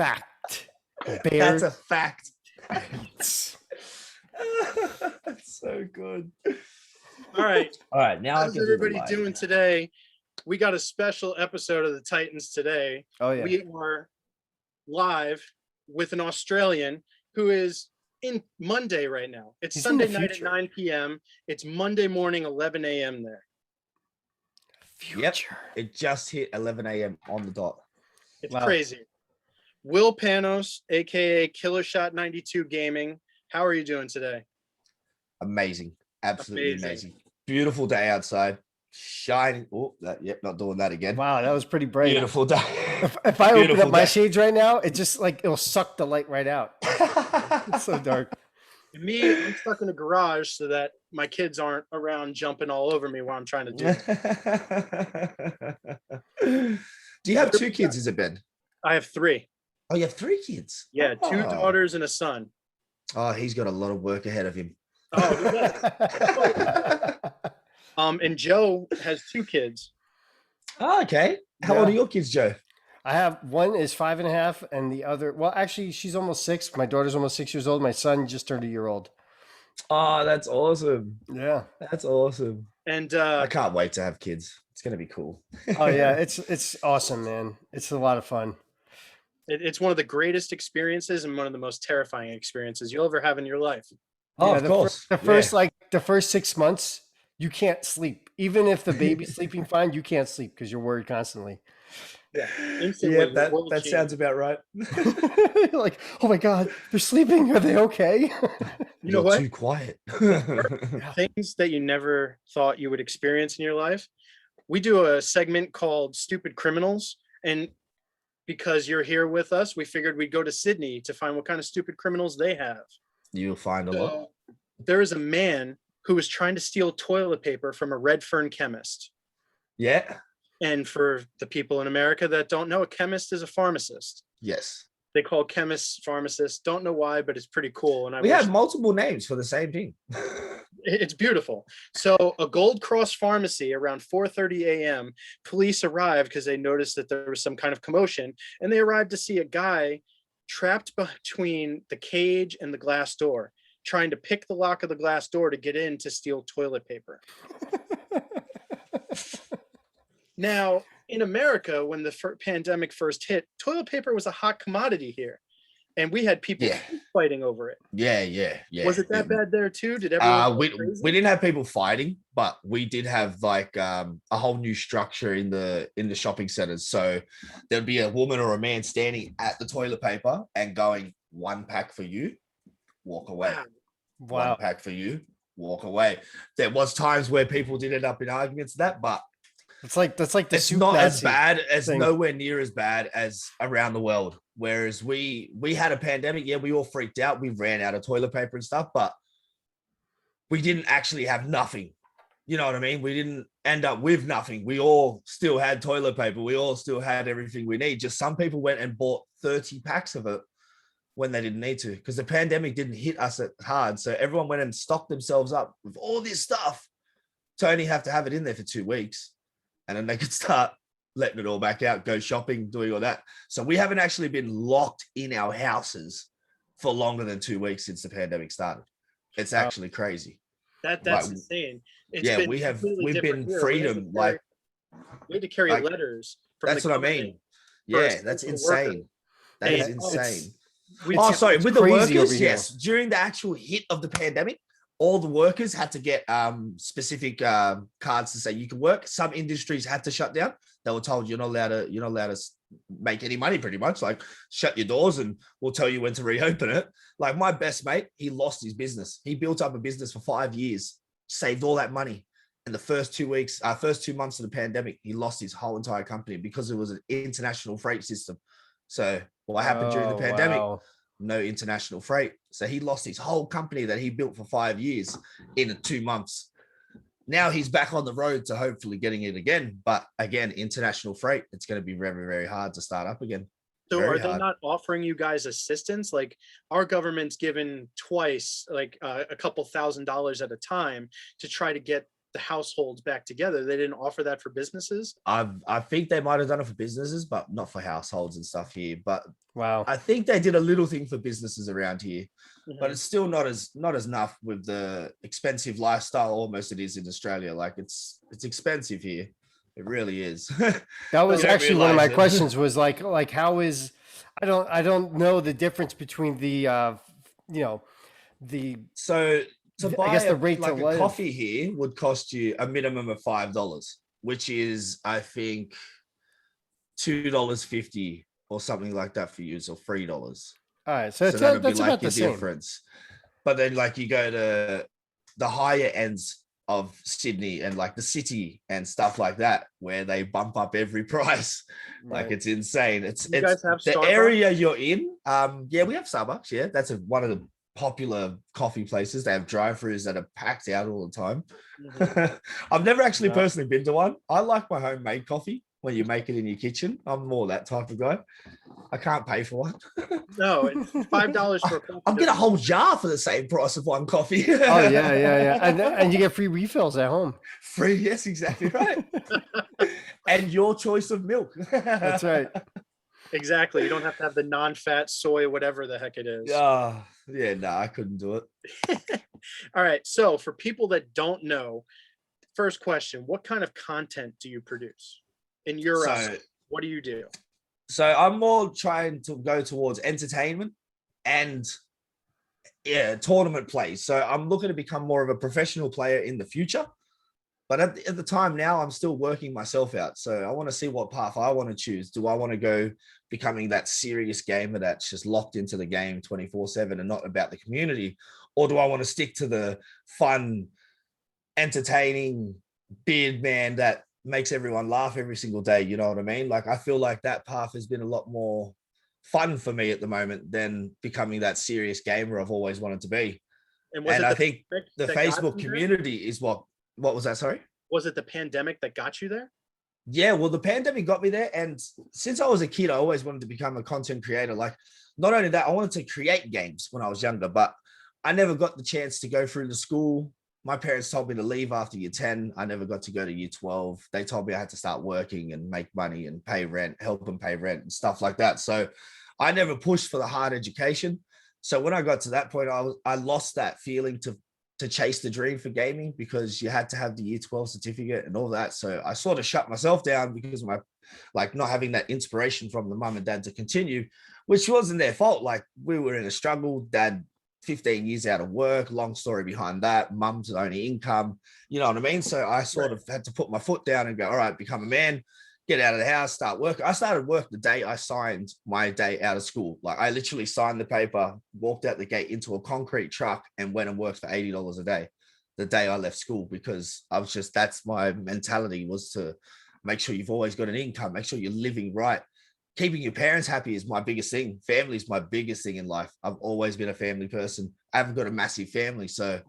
fact. That's Bears a fact. beats. That's so good. All right. All right, now I How's can do the everybody live. doing today? We got a special episode of the Titans today. Oh yeah. We are live with an Australian who is in Monday right now. It's He's in the Sunday night at future. 9 p.m. It's Monday morning, 11 a.m. there. Yep, Future. it just hit 11 a.m. on the dot. It's Wow. crazy. Will Panos, aka Killer Shot 92 Gaming. How are you doing today? Amazing, absolutely Amazing. amazing. Beautiful day outside, shining. Oh, not doing that again. Wow, that was pretty bright. Beautiful day. If I open Beautiful up my day. shades right now, it just like it'll suck the light right out. It's so dark. And me, I'm stuck in a garage so that my kids aren't around jumping all over me while I'm trying to do it. Do you have two kids, is it, Ben? I have 3. Oh, you have 3 kids? Yeah, 2 Oh. daughters and a son. Oh, he's got a lot of work ahead of him. Oh, who does? And Joe has 2 kids. Oh, okay. How old are your kids, Joe? I have one is 5.5, and the other, well, actually, she's almost 6. My daughter's almost 6 years old. My son just turned a year old. Oh, that's awesome. Yeah. That's awesome. And I can't wait to have kids. It's gonna be cool. Oh yeah, it's awesome, man. It's a lot of fun. it's one of the greatest experiences and one of the most terrifying experiences you'll ever have in your life. Oh, Yeah, of course. The first 6 months, you can't sleep. Even if the baby's sleeping fine, you can't sleep because you're worried constantly. Yeah, Yeah, instantly, yeah, the world that sounds changed. about right. You're like, oh my God, they're sleeping. Are they okay? You know You're what? too quiet. Things that you never thought you would experience in your life. We do a segment called Stupid Criminals, and because you're here with us, we figured we'd go to Sydney to find what kind of stupid criminals they have. You'll find a lot. So, there is a man who was trying to steal toilet paper from a Redfern chemist. Yeah. And for the people in America that don't know, a chemist is a pharmacist. Yes. They call chemists pharmacists. Don't know why, but it's pretty cool. And We have multiple names for the same thing. it's beautiful. So a Gold Cross pharmacy around 4:30 a.m. Police arrived because they noticed that there was some kind of commotion, and they arrived to see a guy trapped between the cage and the glass door, trying to pick the lock of the glass door to get in to steal toilet paper. Now, in America, when the pandemic first hit, toilet paper was a hot commodity here, and we had people fighting over it. Yeah. Was it that bad there too? Did everyone? We didn't have people fighting, but we did have like a whole new structure in the shopping centers. So there'd be a woman or a man standing at the toilet paper and going, 1 pack for you, walk away. Wow. 1 pack for you, walk away. There was times where people did end up in arguments of that, but that's like the it's not as bad as thing. nowhere near as bad as around the world. Whereas we had a pandemic, yeah, we all freaked out. We ran out of toilet paper and stuff, but we didn't actually have nothing. You know what I mean? We didn't end up with nothing. We all still had toilet paper. We all still had everything we need. Just some people went and bought 30 packs of it when they didn't need to, because the pandemic didn't hit us hard. So everyone went and stocked themselves up with all this stuff to only have to have it in there for 2 weeks. And then they could start letting it all back out, go shopping, doing all that. So we haven't actually been locked in our houses for longer than 2 weeks since the pandemic started. It's actually crazy. That's insane. We've been freedom. We had to carry letters. That's what I mean. Yeah, that's insane. That is insane. Sorry, with the workers, yes. During the actual hit of the pandemic, all the workers had to get specific cards to say you can work. Some industries had to shut down. They were told you're not allowed to make any money, pretty much. Like, shut your doors and we'll tell you when to reopen it. Like, my best mate, he lost his business. He built up a business for 5 years, saved all that money. In the first 2 months of the pandemic, he lost his whole entire company because it was an international freight system. So what happened during the pandemic? Wow. No international freight. So he lost his whole company that he built for 5 years in 2 months. Now he's back on the road to hopefully getting it again. But again, international freight, it's going to be very, very hard to start up again. So are they not offering you guys assistance? Like, our government's given twice, like a couple $1,000s at a time to try to get the households back together. They didn't offer that for businesses. I think they might have done it for businesses, but not for households and stuff here. But wow, I think they did a little thing for businesses around here, Mhm. but it's still not as enough with the expensive lifestyle almost it is in Australia. Like it's expensive here. It really is. that was You don't actually one of my realize it. questions. Was like how is I don't know the difference between the you know the So to I buy guess the rate like to a live. coffee here would cost you a minimum of $5, which is I think $2.50 or something like that for you, or $3. All right, so So that'll be that's like about your the same. difference. But then like you go to the higher ends of Sydney and like the city and stuff like that, where they bump up every price. Like Right. it's insane. It's You guys have the Starbucks? area you're in. Yeah, we have Starbucks. Yeah, that's one of the popular coffee places. They have drive-throughs that are packed out all the time. Mhm. I've never actually Yeah. personally been to one. I like my homemade coffee when you make it in your kitchen. I'm more that type of guy. I can't pay for one. No, it's $5 for a coffee. I'll get a doesn't- whole jar for the same price of one coffee. Oh yeah, and you get free refills at home. Free, yes, exactly right. And your choice of milk. That's right. Exactly. You don't have to have the non-fat soy, whatever the heck it is. Yeah, no, I couldn't do it. All right. So for people that don't know, first question, what kind of content do you produce in your So, what do you do? so I'm more trying to go towards entertainment and tournament play. So I'm looking to become more of a professional player in the future. But at the time now, I'm still working myself out. So I want to see what path I want to choose. Do I want to go becoming that serious gamer that's just locked into the game 24/7 and not about the community? Or do I want to stick to the fun, entertaining beard man that makes everyone laugh every single day? You know what I mean? Like, I feel like that path has been a lot more fun for me at the moment than becoming that serious gamer I've always wanted to be. And was And it I the think pandemic the that got Facebook you there? community is what was that? Sorry? Was it the pandemic that got you there? Yeah, well, the pandemic got me there. And since I was a kid, I always wanted to become a content creator. Like, not only that, I wanted to create games when I was younger, but I never got the chance to go through the school. My parents told me to leave after year 10. I never got to go to year 12. They told me I had to start working and make money and pay rent, help them pay rent and stuff like that. So I never pushed for the hard education. So when I got to that point, I lost that feeling to chase the dream for gaming, because you had to have the year 12 certificate and all that. So I sort of shut myself down because of my not having that inspiration from the mum and dad to continue, which wasn't their fault. Like, we were in a struggle. Dad 15 years out of work, long story behind that. Mum's only income, you know what I mean? So I sort of had to put my foot down and go, all right, become a man, get out of the house, start work. I started work the day I signed my day out of school. Like, I literally signed the paper, walked out the gate into a concrete truck and went and worked for $80 a day the day I left school, because I was just, that's my mentality, was to make sure you've always got an income, make sure you're living right. Keeping your parents happy is my biggest thing. Family is my biggest thing in life. I've always been a family person. I haven't got a massive family, so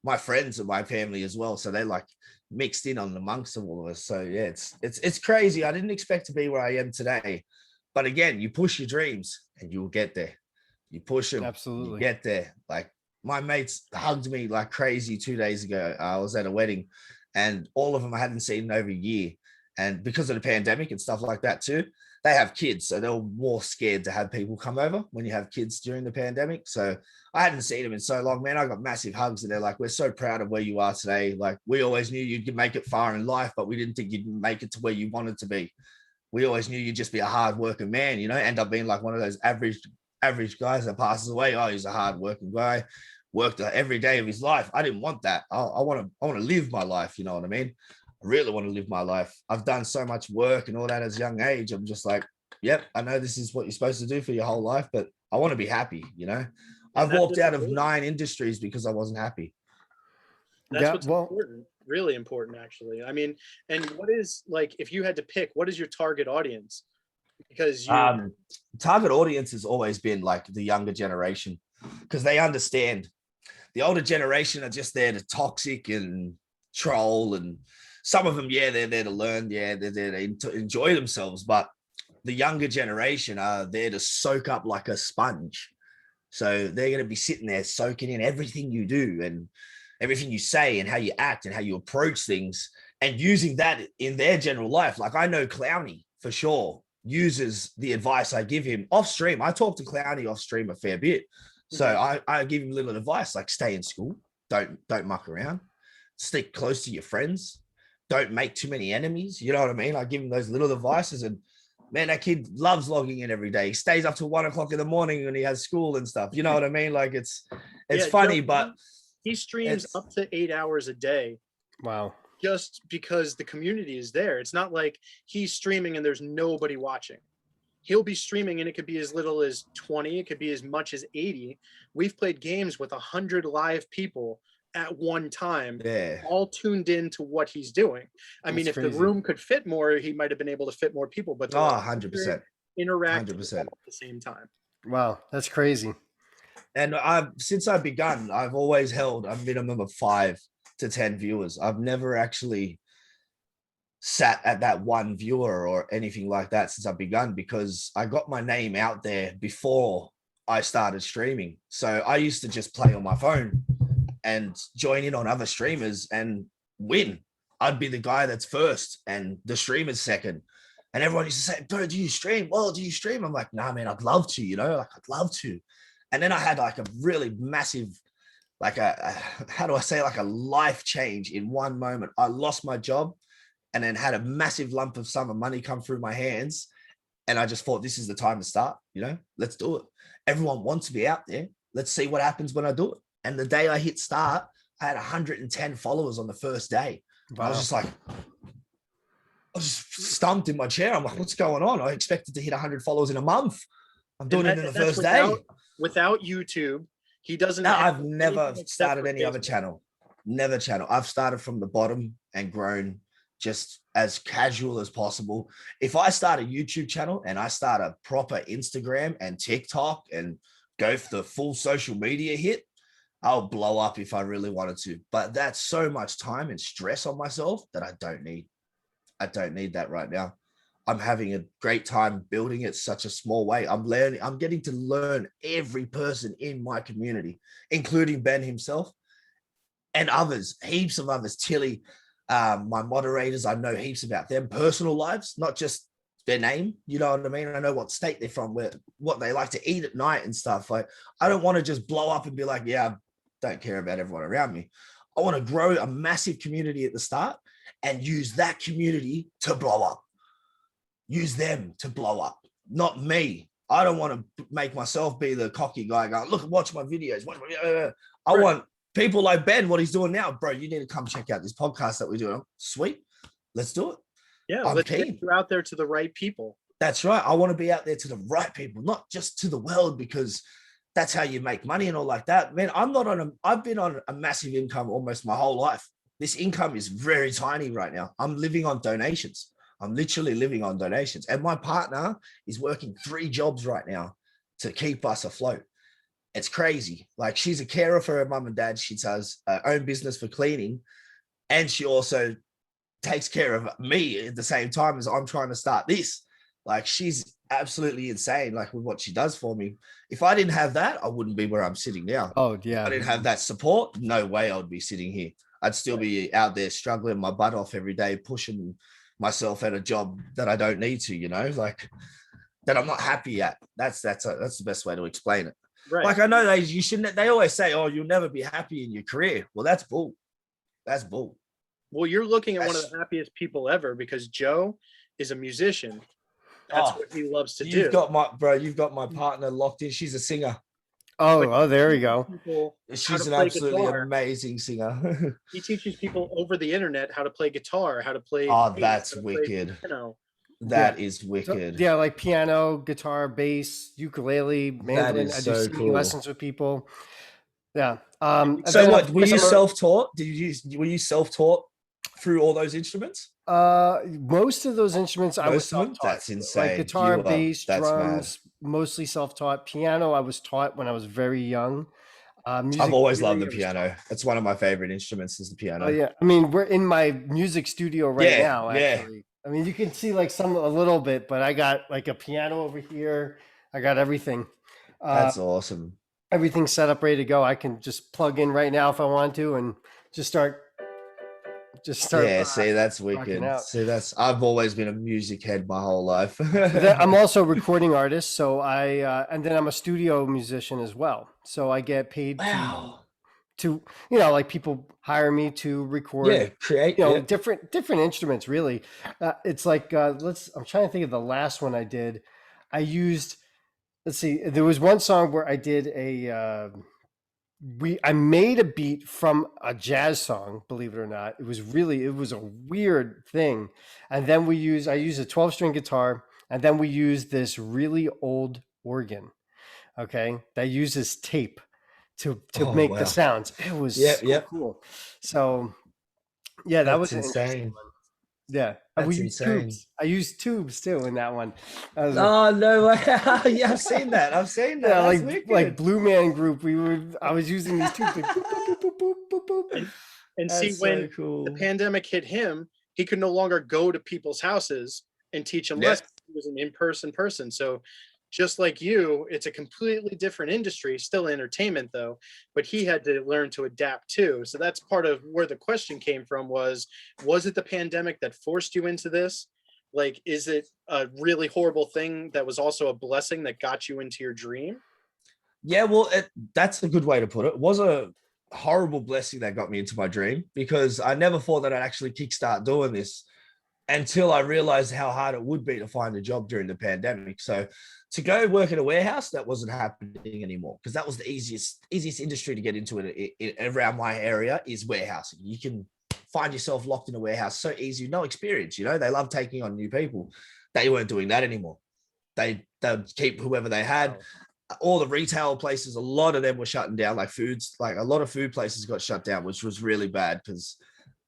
my friends are my family as well. So they're like mixed in on amongst all of us. So yeah, it's crazy. I didn't expect to be where I am today. But again, you push your dreams and you'll get there. You push them, Absolutely. you get there. Like, my mates hugged me like crazy 2 days ago. I was at a wedding and all of them I hadn't seen in over a year. And because of the pandemic and stuff like that too, they have kids. So they're more scared to have people come over when you have kids during the pandemic. So I hadn't seen them in so long, man. I got massive hugs and they're like, we're so proud of where you are today. Like, we always knew you'd make it far in life, but we didn't think you'd make it to where you wanted to be. We always knew you'd just be a hard working man, you know, end up being like one of those average guys that passes away. Oh, he's a hard working guy, worked every day of his life. I didn't want that. I want to live my life. You know what I mean? I really want to live my life. I've done so much work and all that as a young age. I'm just like, yep, I know this is what you're supposed to do for your whole life, but I want to be happy, you know? I've walked out of 9 industries because I wasn't happy. That's what's important, really important, actually. I mean, and what is, like, if you had to pick, what is your target audience? Because target audience has always been like the younger generation, because they understand. The older generation are just there to toxic and troll, and some of them, yeah, they're there to learn, yeah, they're there to enjoy themselves, but the younger generation are there to soak up like a sponge. So they're going to be sitting there soaking in everything you do. And everything you say and how you act and how you approach things, and using that in their general life. Like I know Clowny for sure uses the advice I give him off stream. I talk to Clowny off stream a fair bit. So I give him little advice like stay in school, don't muck around, stick close to your friends, don't make too many enemies. You know what I mean? I give him those little advices, and man, that kid loves logging in every day. He stays up till 1 o'clock in the morning when he has school and stuff. You know what I mean? Like it's funny, but he streams up to 8 hours a day. Wow. Just because the community is there. It's not like he's streaming and there's nobody watching. He'll be streaming and it could be as little as 20, it could be as much as 80. We've played games with 100 live people at one time, all tuned in to what he's doing. I mean, if the room could fit more, he might have been able to fit more people, but 100% interact 100% at the same time. Wow, that's crazy. And since I've begun, I've always held a minimum of 5 to 10 viewers. I've never actually sat at that one viewer or anything like that since I've begun, because I got my name out there before I started streaming. So I used to just play on my phone and join in on other streamers and win. I'd be the guy that's first and the streamer's second. And everyone used to say, bro, do you stream? Well, do you stream? I'm like, nah, man, I'd love to, like I'd love to. And then I had like a really massive, like how do I say, like a life change in one moment. I lost my job and then had a massive lump of sum of money come through my hands. And I just thought, this is the time to start, let's do it. Everyone wants to be out there. Let's see what happens when I do it. And the day I hit start, I had 110 followers on the first day. Wow. I was just like, I was just stumped in my chair. I'm like, what's going on? I expected to hit 100 followers in a month. I'm doing it in the first day. Without YouTube, he doesn't. No, I've never started any other channel. Never channel. I've started from the bottom and grown just as casual as possible. If I start a YouTube channel and I start a proper Instagram and TikTok and go for the full social media hit, I'll blow up if I really wanted to. But that's so much time and stress on myself that I don't need. I don't need that right now. I'm having a great time building it such a small way. I'm getting to learn every person in my community, including Ben himself and others, heaps of others. Tilly, my moderators, I know heaps about them, personal lives, not just their name. You know what I mean? I know what state they're from, what they like to eat at night and stuff. Like, I don't want to just blow up and be like, yeah, I don't care about everyone around me. I want to grow a massive community at the start and use that community to blow up. Use them to blow up, not me. I don't want to make myself be the cocky guy going, look, watch my videos. I want people like Ben, what he's doing now. Bro, you need to come check out this podcast that we're doing. Sweet. Let's do it. Yeah, let's get you out there to the right people. That's right. I want to be out there to the right people, not just to the world, because that's how you make money and all like that. Man, I've been on a massive income almost my whole life. This income is very tiny right now. I'm living on donations. I'm literally living on donations. And my partner is working 3 jobs right now to keep us afloat. It's crazy. Like, she's a carer for her mum and dad. She does her own business for cleaning. And she also takes care of me at the same time as I'm trying to start this. Like, she's absolutely insane, like, with what she does for me. If I didn't have that, I wouldn't be where I'm sitting now. Oh, yeah. If I didn't have that support, no way I would be sitting here. I'd still be out there struggling my butt off every day, pushing myself at a job that I don't need to, like, that I'm not happy at. That's the best way to explain it. Right. Like, I know they always say, oh, you'll never be happy in your career. Well, that's bull. That's bull. Well, you're looking at one of the happiest people ever, because Joe is a musician. That's what he loves to do. You've got my partner locked in. She's a singer. Oh, there we go. She's an absolutely amazing singer. He teaches people over the internet how to play guitar, how to play. Oh, that's wicked. That is wicked. So, like piano, guitar, bass, ukulele, mandolin. I do singing lessons with people. Yeah. So what, were you self-taught? Were you self-taught through all those instruments? Most of those instruments I was self-taught. That's insane. Like guitar, bass, drums, mostly self-taught. Piano I was taught when I was very young. I've always loved the piano. It's one of my favorite instruments is the piano. Oh yeah. I mean, we're in my music studio right now, actually. Yeah. I mean, you can see like a little bit, but I got like a piano over here. I got everything. That's awesome. everything's set up, ready to go. I can just plug in right now if I want to, and just start. Yeah, see, that's rocking wicked. out. See, I've always been a music head my whole life. I'm also a recording artist, so and then I'm a studio musician as well. So I get paid Wow. to like people hire me to record. Yeah, create. Different instruments. Really, it's like I'm trying to think of the last one I did. I used. Let's see. There was one song where I did I made a beat from a jazz song, believe it or not. It was a weird thing. And then I used a 12-string guitar, and then we used this really old organ, okay, that uses tape to make the sounds. It was cool. So yeah, that was insane. Yeah, we used tubes. I used tubes too in that one. Oh no way! Yeah, I've seen that. Yeah, like Blue Man Group. I was using these tubes. And see, when the pandemic hit him, he could no longer go to people's houses and teach them lessons. He was an in-person person. So just like you, it's a completely different industry, still entertainment though, but he had to learn to adapt too. So that's part of where the question came from was it the pandemic that forced you into this? Like, is it a really horrible thing that was also a blessing that got you into your dream? Yeah, well, that's a good way to put it. It was a horrible blessing that got me into my dream, because I never thought that I'd actually kickstart doing this until I realized how hard it would be to find a job during the pandemic. So to go work in a warehouse, that wasn't happening anymore, because that was the easiest industry to get into around my area is warehousing. You can find yourself locked in a warehouse so easy, no experience. They love taking on new people. They weren't doing that anymore. They'd keep whoever they had. All the retail places, a lot of them were shutting down, like a lot of food places got shut down, which was really bad, because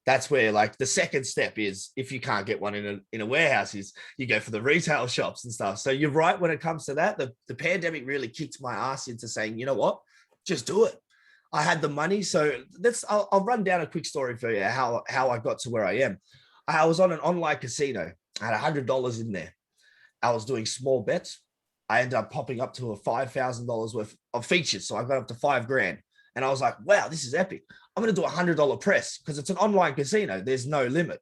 that's where like the second step is, if you can't get one in a warehouse, is you go for the retail shops and stuff. So you're right when it comes to that. The pandemic really kicked my ass into saying, you know what, just do it. I had the money. So I'll run down a quick story for you how I got to where I am. I was on an online casino. I had $100 in there. I was doing small bets. I ended up popping up to a $5,000 worth of features. So I got up to $5,000. And I was like, wow, this is epic. I'm going to do a $100 press, because it's an online casino. There's no limit.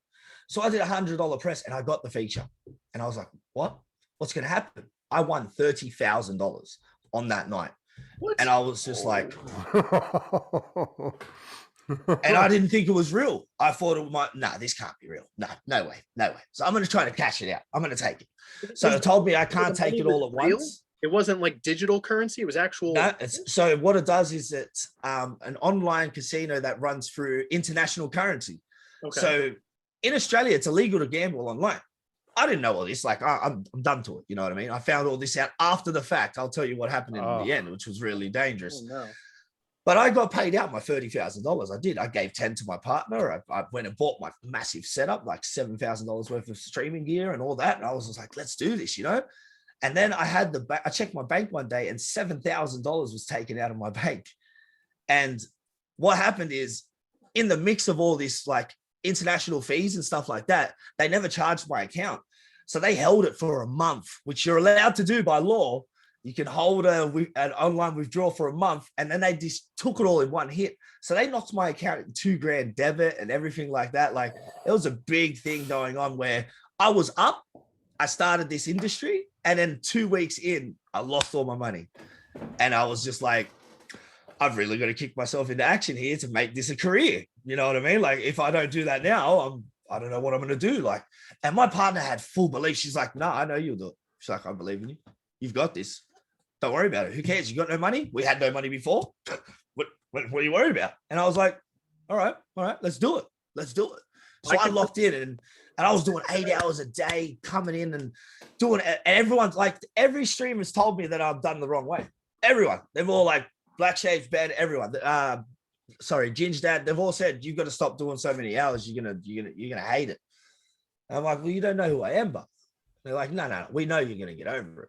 So I did a $100 press and I got the feature. And I was like, what's going to happen? I won $30,000 on that night. What? And I was just like, and I didn't think it was real. I thought it might, this can't be real. No way. So I'm going to try to cash it out. I'm going to take it. So it told me I can't take it all at once. It wasn't like digital currency. It was actual. No, so what it does is it's an online casino that runs through international currency. Okay. So in Australia, it's illegal to gamble online. I didn't know all this. Like, I'm done to it. You know what I mean? I found all this out after the fact. I'll tell you what happened in the end, which was really dangerous. Oh, no. But I got paid out my $30,000. I did. I gave 10 to my partner. I went and bought my massive setup, like $7,000 worth of streaming gear and all that. And I was just like, let's do this, And then I checked my bank one day, and $7,000 was taken out of my bank. And what happened is, in the mix of all this, like international fees and stuff like that, they never charged my account. So they held it for a month, which you're allowed to do by law. You can hold an online withdrawal for a month, and then they just took it all in one hit. So they knocked my account at $2,000 debit and everything like that. Like, it was a big thing going on where I was up. I started this industry, and then 2 weeks in, I lost all my money. And I was just like, I've really got to kick myself into action here to make this a career. You know what I mean? Like, if I don't do that now, I don't know what I'm going to do. Like, and my partner had full belief. She's like, no, I know you'll do it. She's like, I believe in you. You've got this. Don't worry about it. Who cares? You got no money? We had no money before. What are you worried about? And I was like, all right, let's do it. So I locked in, and I was doing 8 hours a day, coming in and doing it. And everyone's like, every streamer's told me that I've done the wrong way. Everyone. They've all like, Black Shades Bad, everyone. Ginge Dad, they've all said, you've got to stop doing so many hours. You're gonna hate it. And I'm like, well, you don't know who I am, but they're like, no, we know you're gonna get over it.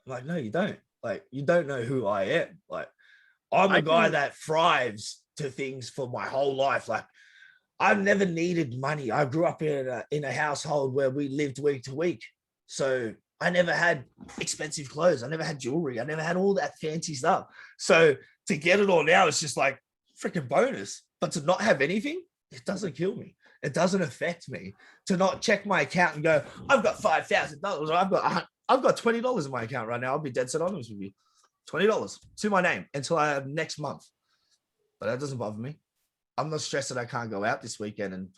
I'm like, no, you don't. Like, you don't know who I am. Like, I'm a guy that thrives to things for my whole life. Like, I've never needed money. I grew up in a household where we lived week to week. So I never had expensive clothes. I never had jewelry. I never had all that fancy stuff. So to get it all now, it's just like freaking bonus. But to not have anything, it doesn't kill me. It doesn't affect me. To not check my account and go, I've got $5,000. I've got $20 in my account right now. I'll be dead set honest with you. $20 to my name until I have next month. But that doesn't bother me. I'm not stressed that I can't go out this weekend and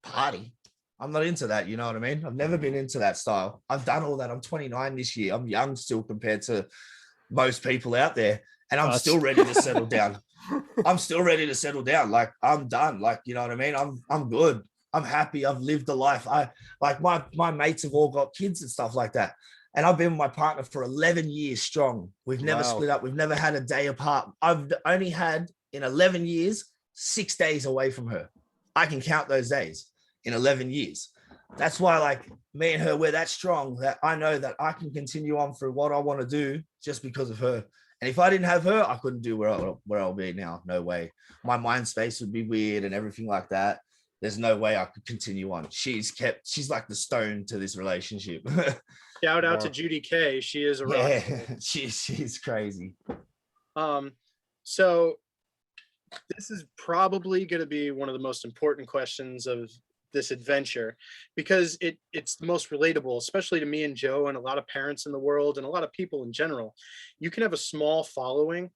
party. I'm not into that. You know what I mean? I've never been into that style. I've done all that. I'm 29 this year. I'm young still compared to most people out there. And I'm still ready to settle down. I'm still ready to settle down. Like, I'm done. Like, you know what I mean? I'm good. I'm happy. I've lived the life. My mates have all got kids and stuff like that. And I've been with my partner for 11 years strong. We've never split up. We've never had a day apart. I've only had in 11 years, 6 days away from her. I can count those days in 11 years. That's why, like, me and her, we're that strong that I know that I can continue on for what I want to do just because of her. And if I didn't have her, I couldn't do where I'll be now. No way. My mind space would be weird and everything like that. There's no way I could continue on. She's like the stone to this relationship. Shout out to Judy K. She is a rock. Yeah, she's crazy. So this is probably going to be one of the most important questions of this adventure, because it's the most relatable, especially to me and Joe and a lot of parents in the world and a lot of people in general. You can have a small following,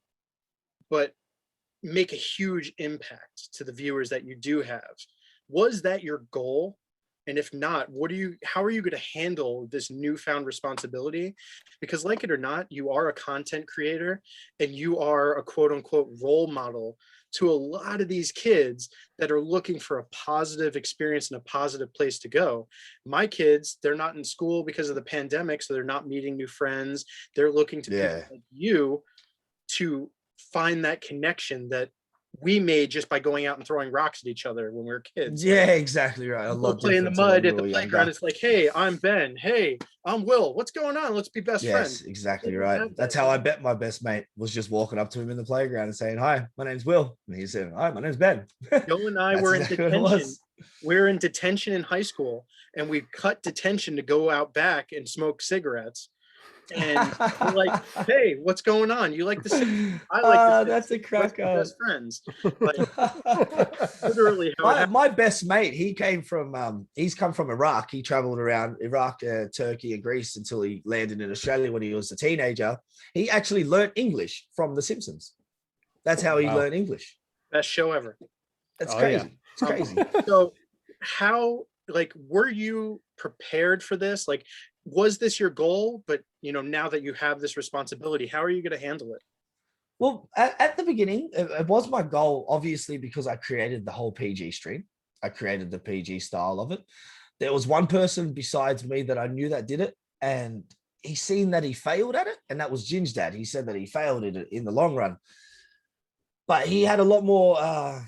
but make a huge impact to the viewers that you do have. Was that your goal? And if not, how are you going to handle this newfound responsibility? Because like it or not, you are a content creator and you are a quote unquote role model to a lot of these kids that are looking for a positive experience and a positive place to go. My kids, they're not in school because of the pandemic, so they're not meeting new friends. They're looking to people like you to find that connection that we made just by going out and throwing rocks at each other when we were kids. Yeah, exactly right. I love playing in the mud at the playground. It's like, hey, I'm Ben. Hey, I'm Will. What's going on? Let's be best friends. Yes, exactly right. That's how I bet my best mate was just walking up to him in the playground and saying, "Hi, my name's Will," and he said, "Hi, my name's Ben." Joe and I were in detention. We were in detention in high school, and we cut detention to go out back and smoke cigarettes. And we're like, hey, what's going on? You like the city? I like the that's a crack up. Best friends. Like, literally my best mate, he's come from Iraq. He traveled around Iraq, Turkey and Greece until he landed in Australia when he was a teenager. He actually learned English from The Simpsons. That's how he learned English. Best show ever. That's crazy. Yeah. It's crazy. So how, like, were you prepared for this? Like, was this your goal? But, you know, now that you have this responsibility, how are you going to handle it? Well, at the beginning, it was my goal, obviously, because I created the whole PG stream. I created the PG style of it. There was one person besides me that I knew that did it, and he seen that he failed at it, and that was Ginge Dad. He said that he failed at it in the long run. But he had a lot more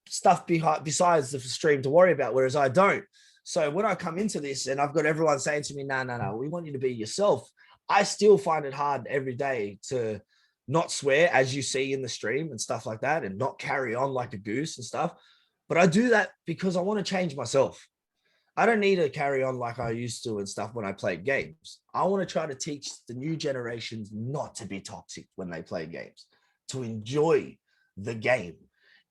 stuff besides the stream to worry about, whereas I don't. So when I come into this and I've got everyone saying to me, no, we want you to be yourself, I still find it hard every day to not swear, as you see in the stream and stuff like that, and not carry on like a goose and stuff. But I do that because I want to change myself. I don't need to carry on like I used to and stuff when I played games. I want to try to teach the new generations not to be toxic when they play games, to enjoy the game.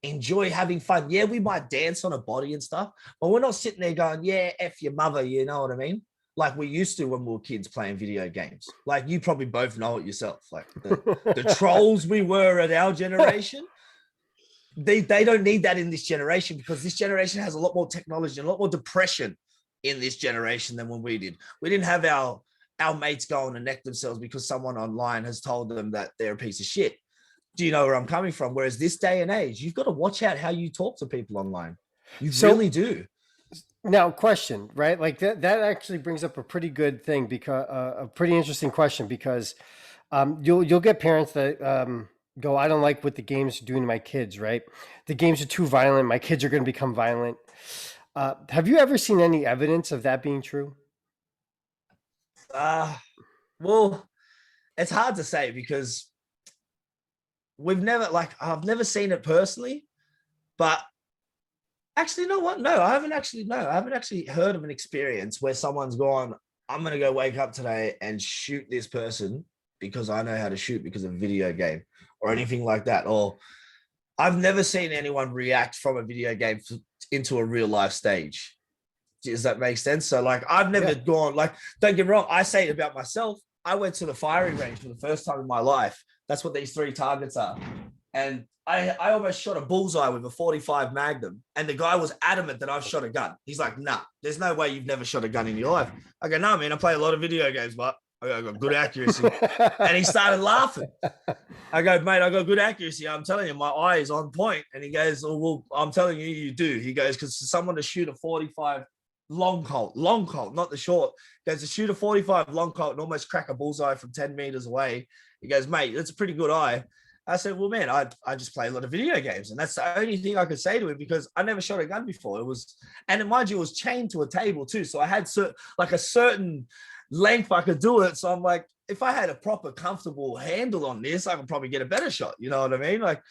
Enjoy having fun. Yeah, we might dance on a body and stuff, but we're not sitting there going, yeah, F your mother, you know what I mean? Like we used to when we were kids playing video games. Like you probably both know it yourself. Like the trolls we were at our generation, they don't need that in this generation, because this generation has a lot more technology and a lot more depression in this generation than when we did. We didn't have our mates going and neck themselves because someone online has told them that they're a piece of shit. Do you know where I'm coming from? Whereas this day and age, you've got to watch out how you talk to people online. You really do. Now, question, right? Like that actually brings up a pretty good thing, because a pretty interesting question, because you'll get parents that go, I don't like what the games are doing to my kids, right? The games are too violent. My kids are going to become violent. Have you ever seen any evidence of that being true? Well, it's hard to say, because I've never seen it personally, but actually, you know what? No, I haven't actually heard of an experience where someone's gone, I'm going to go wake up today and shoot this person because I know how to shoot because of a video game or anything like that. Or I've never seen anyone react from a video game into a real life stage. Does that make sense? So like, I've never gone, like, don't get me wrong. I say it about myself. I went to the firing range for the first time in my life. That's what these 3 targets are. And I almost shot a bullseye with a 45 Magnum. And the guy was adamant that I've shot a gun. He's like, nah, there's no way you've never shot a gun in your life. I go, no, man, I play a lot of video games, but I got good accuracy. And he started laughing. I go, mate, I got good accuracy. I'm telling you, my eye is on point. And he goes, oh, well, I'm telling you, you do. He goes, because someone to shoot a 45 long colt, not the short. He goes, to shoot a 45 long colt and almost crack a bullseye from 10 meters away. He goes, mate, that's a pretty good eye. I said, well, man, I just play a lot of video games. And that's the only thing I could say to him because I never shot a gun before. It was, and mind you, it was chained to a table too. So I had a certain length I could do it. So I'm like, if I had a proper comfortable handle on this, I could probably get a better shot. You know what I mean? Like,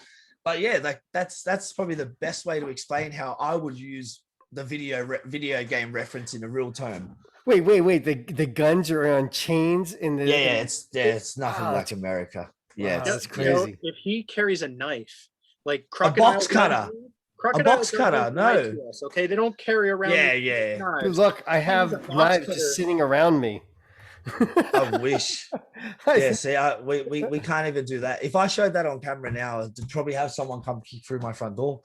but yeah, like that's probably the best way to explain how I would use the video game reference in a real term. Wait. The guns are on chains in the. Yeah, it's nothing like America. Yeah, that's crazy. You know, if he carries a knife, like a box cutter. A box cutter, no. Okay, they don't carry around. Yeah. Dude, look, I have knives just sitting around me. I wish. Yeah, see, we can't even do that. If I showed that on camera now, I'd probably have someone come kick through my front door.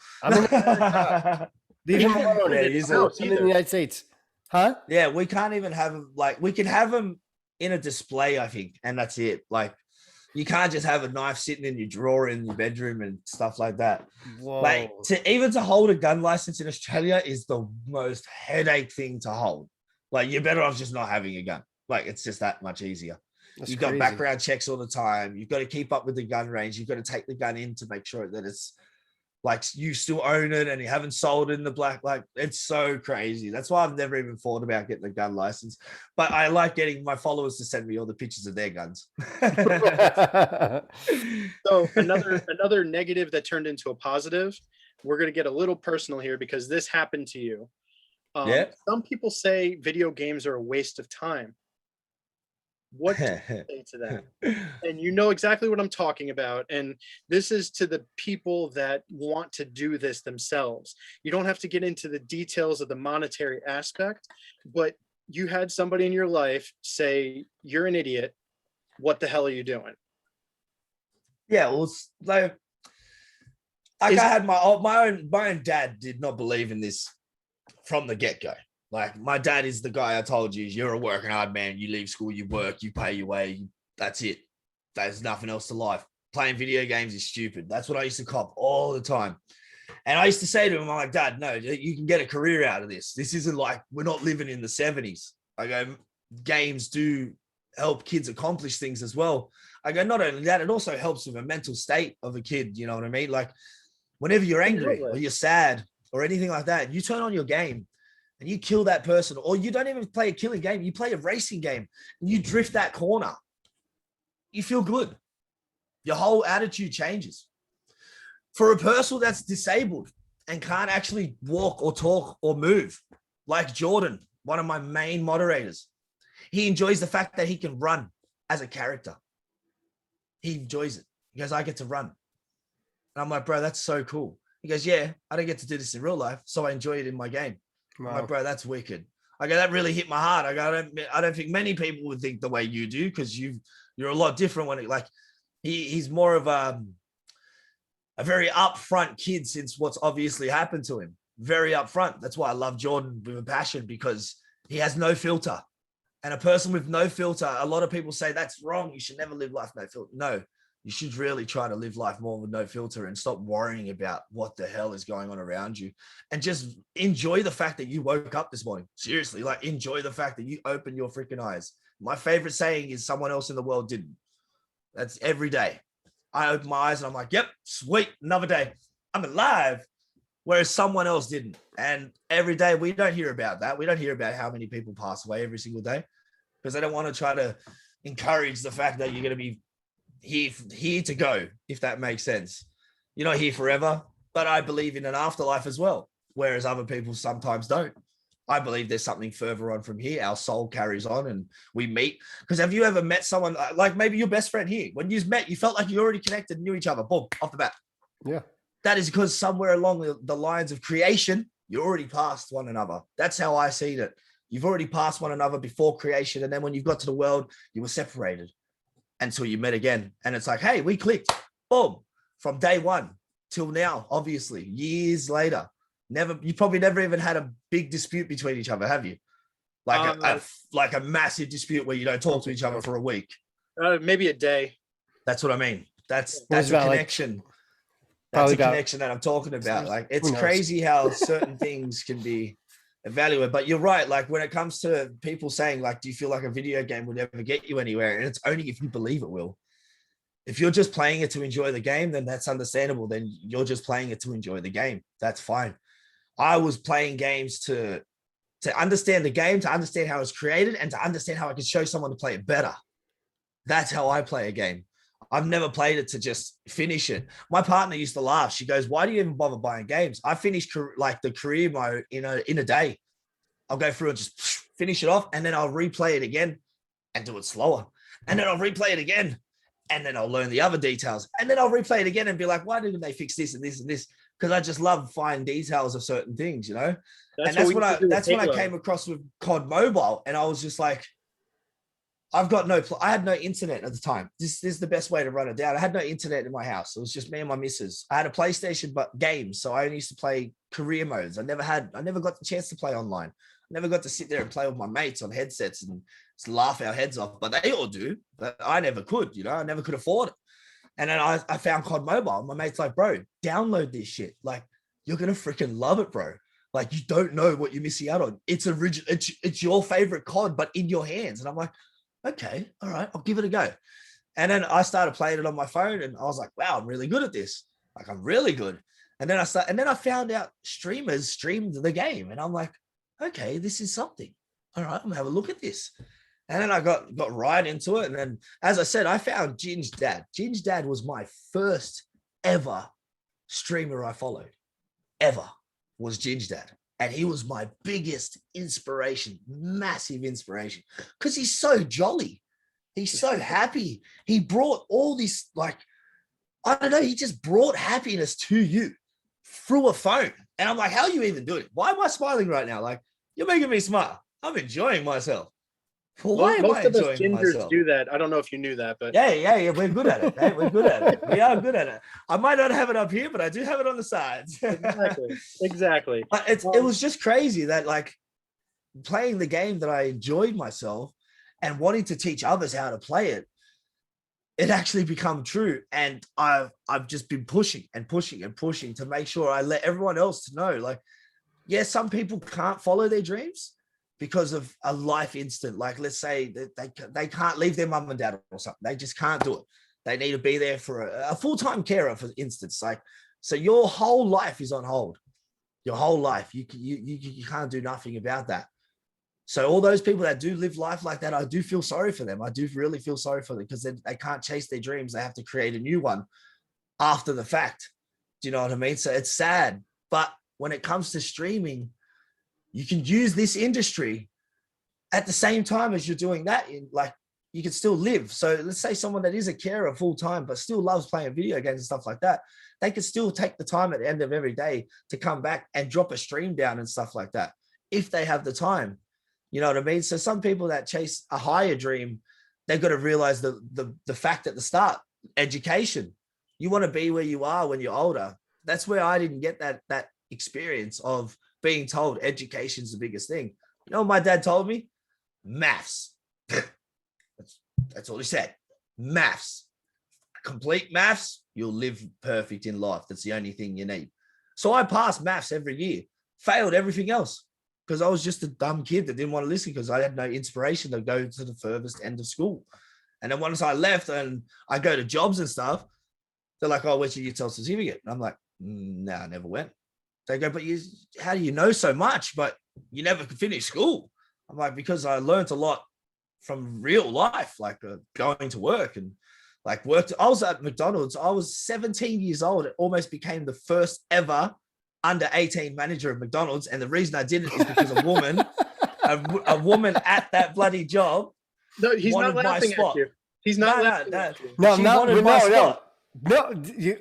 Leave him alone. In the United States, huh? Yeah, we can't even have them. Like, we can have them in a display, I think, and that's it. Like, you can't just have a knife sitting in your drawer in your bedroom and stuff like that. Whoa. Like, to hold a gun license in Australia is the most headache thing to hold. Like, you're better off just not having a gun. Like, it's just that much easier. You've got background checks all the time. You've got to keep up with the gun range. You've got to take the gun in to make sure that it's like you still own it and you haven't sold it in the black. Like, it's so crazy. That's why I've never even thought about getting a gun license. But I like getting my followers to send me all the pictures of their guns. So another negative that turned into a positive. We're going to get a little personal here because this happened to you. Some people say video games are a waste of time. What do you say to that? And you know exactly what I'm talking about. And this is to the people that want to do this themselves. You don't have to get into the details of the monetary aspect, but you had somebody in your life say, you're an idiot. What the hell are you doing? Yeah, well, it's like I had my own dad did not believe in this from the get-go. Like, my dad is the guy I told you, you're a working hard man. You leave school, you work, you pay your way. That's it. There's nothing else to life. Playing video games is stupid. That's what I used to cop all the time. And I used to say to him, I'm like, Dad, no, you can get a career out of this. This isn't like, we're not living in the 70s. I go, games do help kids accomplish things as well. I go, not only that, it also helps with a mental state of a kid. You know what I mean? Like, whenever you're angry or you're sad or anything like that, you turn on your game and you kill that person, or you don't even play a killing game, you play a racing game and you drift that corner, you feel good. Your whole attitude changes. For a person that's disabled and can't actually walk or talk or move, like Jordan, one of my main moderators, he enjoys the fact that he can run as a character. He enjoys it. He goes, I get to run. And I'm like, bro, that's so cool. He goes, yeah, I don't get to do this in real life, so I enjoy it in my game. Wow. I'm like, bro, that's wicked. I go, that really hit my heart. I go, I don't think many people would think the way you do, because you're a lot different when it, like, he's more of a very upfront kid since what's obviously happened to him. Very upfront. That's why I love Jordan with a passion, because he has no filter. And a person with no filter, a lot of people say that's wrong. You should never live life no filter. No, you should really try to live life more with no filter and stop worrying about what the hell is going on around you, and just enjoy the fact that you woke up this morning. Seriously, like, enjoy the fact that you opened your freaking eyes. My favorite saying is someone else in the world didn't. That's every day. I open my eyes and I'm like, yep, sweet, another day. I'm alive. Whereas someone else didn't. And every day we don't hear about that. We don't hear about how many people pass away every single day, because they don't want to try to encourage the fact that you're going to be here to go, if that makes sense. You're not here forever, but I believe in an afterlife as well, whereas other people sometimes don't. I believe there's something further on from here. Our soul carries on and we meet. Because have you ever met someone like maybe your best friend here? When you met, you felt like you already connected, knew each other, boom, off the bat. Yeah. That is because somewhere along the lines of creation, you already passed one another. That's how I see it. You've already passed one another before creation. And then when you got to the world, you were separated until you met again. And it's like, hey, we clicked. Boom. From day one till now, obviously, years later. You probably never even had a big dispute between each other, have you? Like a massive dispute where you don't talk to each other for a week. Maybe a day. That's what I mean. That's a connection. That's a connection that I'm talking about. Like, it's crazy how certain things can be evaluated. But you're right. Like, when it comes to people saying, like, do you feel like a video game would ever get you anywhere? And it's only if you believe it will. If you're just playing it to enjoy the game, then that's understandable. Then you're just playing it to enjoy the game. That's fine. I was playing games to understand the game, to understand how it's created, and to understand how I could show someone to play it better. That's how I play a game. I've never played it to just finish it. My partner used to laugh. She goes, why do you even bother buying games? I finished like the career mode in a day. I'll go through and just finish it off, and then I'll replay it again and do it slower. And then I'll replay it again, and then I'll learn the other details. And then I'll replay it again and be like, why didn't they fix this and this and this? Because I just love fine details of certain things, you know? That's when I came across with COD Mobile, and I was just like, I had no internet at the time. This is the best way to run it down. I had no internet in my house. It was just me and my missus. I had a PlayStation, but games. So I only used to play career modes. I never got the chance to play online. I never got to sit there and play with my mates on headsets and just laugh our heads off, but they all do. But I never could, you know, I never could afford it. And then I found COD Mobile. My mate's like, bro, download this shit. Like, you're going to freaking love it, bro. Like, you don't know what you're missing out on. It's original. It's your favorite COD, but in your hands. And I'm like, okay, all right, I'll give it a go. And then I started playing it on my phone, and I was like, wow, I'm really good at this. Like, I'm really good. And then I found out streamers streamed the game, and I'm like, okay, this is something. All right, I'm gonna have a look at this. And then I got right into it. And then, as I said, I found Ginge Dad. Ginge Dad was my first ever streamer I followed. Ever was Ginge Dad. And he was my biggest inspiration, massive inspiration, because he's so jolly. He's so happy. He brought all this, like, I don't know, he just brought happiness to you through a phone. And I'm like, how are you even doing it? Why am I smiling right now? Like, you're making me smile. I'm enjoying myself. Why am I enjoying myself? Do that. I don't know if you knew that, but yeah, we're good at it. Hey, we're good at it. We are good at it. I might not have it up here, but I do have it on the sides. Exactly. But it was just crazy that, like, playing the game that I enjoyed myself and wanting to teach others how to play it, it actually become true. And I've just been pushing and pushing and pushing to make sure I let everyone else to know, like, yeah, some people can't follow their dreams because of a life instant. Like, let's say that they can't leave their mum and dad or something. They just can't do it. They need to be there for a full-time carer, for instance. Like, so your whole life is on hold. Your whole life. You can't do nothing about that. So all those people that do live life like that, I do feel sorry for them. I do really feel sorry for them, because they can't chase their dreams. They have to create a new one after the fact. Do you know what I mean? So it's sad. But when it comes to streaming, you can use this industry at the same time as you're doing that. Like, you can still live. So let's say someone that is a carer full time, but still loves playing video games and stuff like that, they could still take the time at the end of every day to come back and drop a stream down and stuff like that, if they have the time. You know what I mean? So some people that chase a higher dream, they've got to realize the fact at the start, education. You want to be where you are when you're older. That's where I didn't get that experience of being told education's the biggest thing. You know what my dad told me? Maths. That's all he said. Maths. Complete maths, you'll live perfect in life. That's the only thing you need. So I passed maths every year, failed everything else, because I was just a dumb kid that didn't want to listen, because I had no inspiration to go to the furthest end of school. And then once I left and I go to jobs and stuff, they're like, oh, where's your UTEL certificate? And I'm like, no, I never went. They go, but how do you know so much, but you never could finish school? I'm like, because I learned a lot from real life, like going to work and like worked. I was at McDonald's. I was 17 years old. It almost became the first ever under 18 manager of McDonald's. And the reason I didn't is because a woman, a woman at that bloody job. No, he's not laughing at you. He's not laughing at you. No,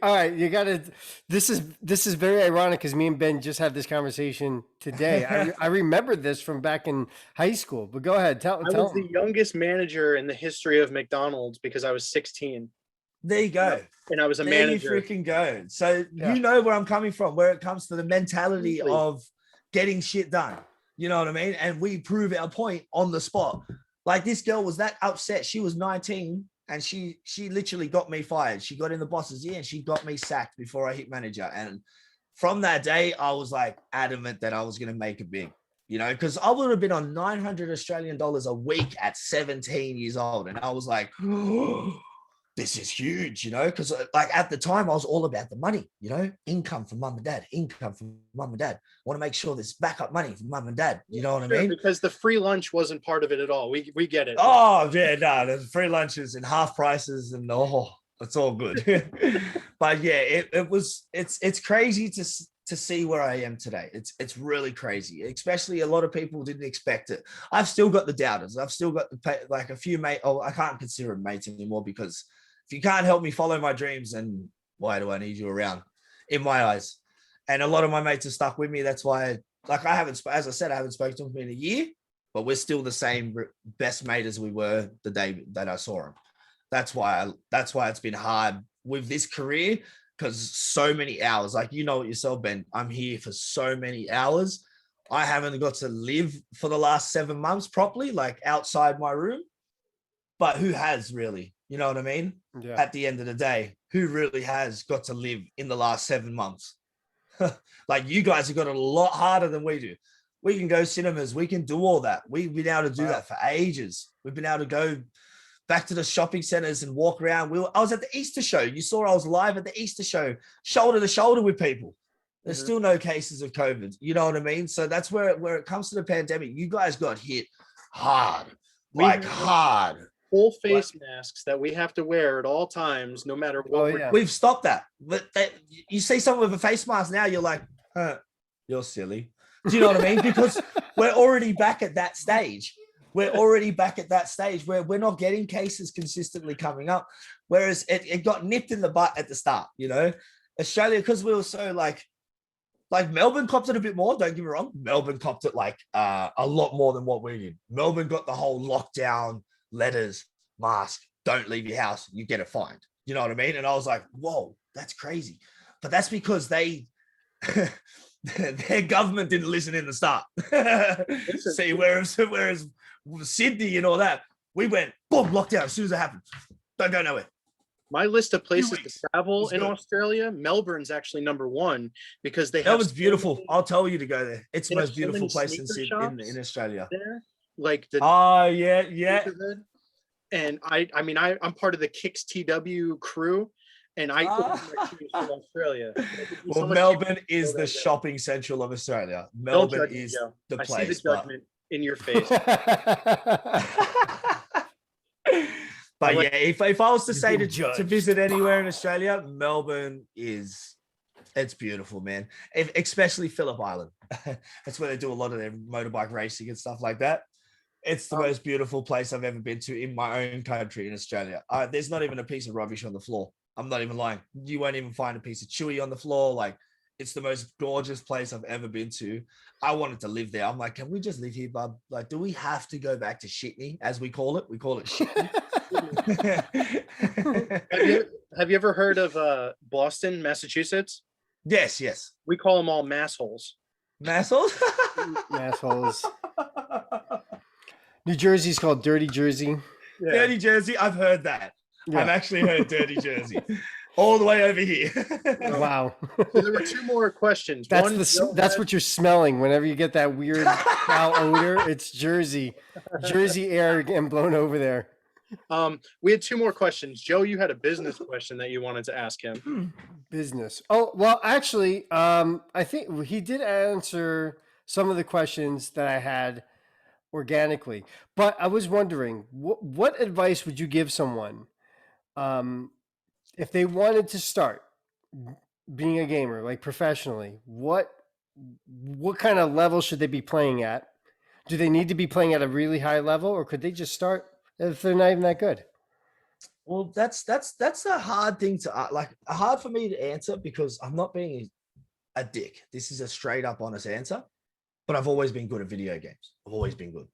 all right, you gotta. This is very ironic because me and Ben just had this conversation today. I remember this from back in high school. But go ahead, tell. I was the youngest manager in the history of McDonald's because I was 16. There you go. And I was a manager. There you freaking go. So you know where I'm coming from, where it comes to the mentality of getting shit done. You know what I mean? And we prove our point on the spot. Like this girl was that upset. She was 19 and she literally got me fired. She got in the boss's ear and she got me sacked before I hit manager. And from that day, I was like adamant that I was going to make it big, you know, because I would have been on 900 Australian dollars a week at 17 years old. And I was like, oh, this is huge, you know, because like at the time I was all about the money, you know, income from mum and dad, income from mum and dad. I want to make sure there's backup money from mum and dad. You know what I mean? Because the free lunch wasn't part of it at all. We get it. Oh yeah, no, there's free lunches and half prices and it's all good. But yeah, it's crazy to see where I am today. It's really crazy. Especially a lot of people didn't expect it. I've still got the doubters. I've still got like a few mates. Oh, I can't consider them mates anymore because if you can't help me follow my dreams, then why do I need you around? In my eyes. And a lot of my mates are stuck with me. That's why, like, as I said, I haven't spoken to them in a year, but we're still the same best mate as we were the day that I saw him. That's why it's been hard with this career, because so many hours, like, you know it yourself, Ben, I'm here for so many hours. I haven't got to live for the last 7 months properly, like outside my room, but who has really? You know what I mean? Yeah. At the end of the day, who really has got to live in the last 7 months? Like, you guys have got it a lot harder than we do. We can go cinemas. We can do all that. We've been able to do that for ages. We've been able to go back to the shopping centers and walk around. I was at the Easter show. You saw I was live at the Easter show, shoulder to shoulder with people. There's still no cases of COVID. You know what I mean? So that's where it comes to the pandemic. You guys got hit hard, hard. Full face masks that we have to wear at all times, no matter what. We've stopped that. But you see someone with a face mask now, you're like, you're silly. Do you know what I mean? Because we're already back at that stage. We're already back at that stage where we're not getting cases consistently coming up. Whereas it got nipped in the butt at the start, you know? Australia, because we were so like Melbourne copped it a bit more, don't get me wrong. Melbourne copped it like a lot more than what we did. Melbourne got the whole lockdown, letters, mask, don't leave your house, you get a fine. You know what I mean? And I was like, whoa, that's crazy. But that's because their government didn't listen in the start. See, whereas Sydney and all that, we went, boom, lockdown as soon as it happened. Don't go nowhere. My list of places to travel in Australia, Melbourne's actually number one because Melbourne's beautiful. I'll tell you to go there. It's the most beautiful place in Australia. There. Like the yeah. And I'm part of the Kicks TW crew, and I go from Australia. Well, Melbourne is the shopping central of Australia. Melbourne is the place. I see the judgment in your face. But yeah, if I was to say to visit anywhere in Australia, Melbourne it's beautiful, man. Especially Phillip Island. That's where they do a lot of their motorbike racing and stuff like that. It's the most beautiful place I've ever been to in my own country in Australia. There's not even a piece of rubbish on the floor. I'm not even lying. You won't even find a piece of chewy on the floor. Like, it's the most gorgeous place I've ever been to. I wanted to live there. I'm like, can we just live here, bub? Like, do we have to go back to Shitney, as we call it? We call it Shitney. Have you ever heard of Boston, Massachusetts? Yes. We call them all massholes. Massholes? Massholes. New Jersey's called Dirty Jersey. Yeah. Dirty Jersey, I've heard that. Yeah. I've actually heard Dirty Jersey. All the way over here. Wow. So there were two more questions. That's what you're smelling whenever you get that weird foul odor. It's Jersey air getting blown over there. We had two more questions. Joe, you had a business question that you wanted to ask him. Business. Oh, well, actually, I think he did answer some of the questions that I had organically, but I was wondering, what advice would you give someone if they wanted to start being a gamer, like professionally, what kind of level should they be playing at? Do they need to be playing at a really high level, or could they just start if they're not even that good? Well, that's a hard thing to hard for me to answer because I'm not being a dick. This is a straight up honest answer. But I've always been good at video games. I've always been good.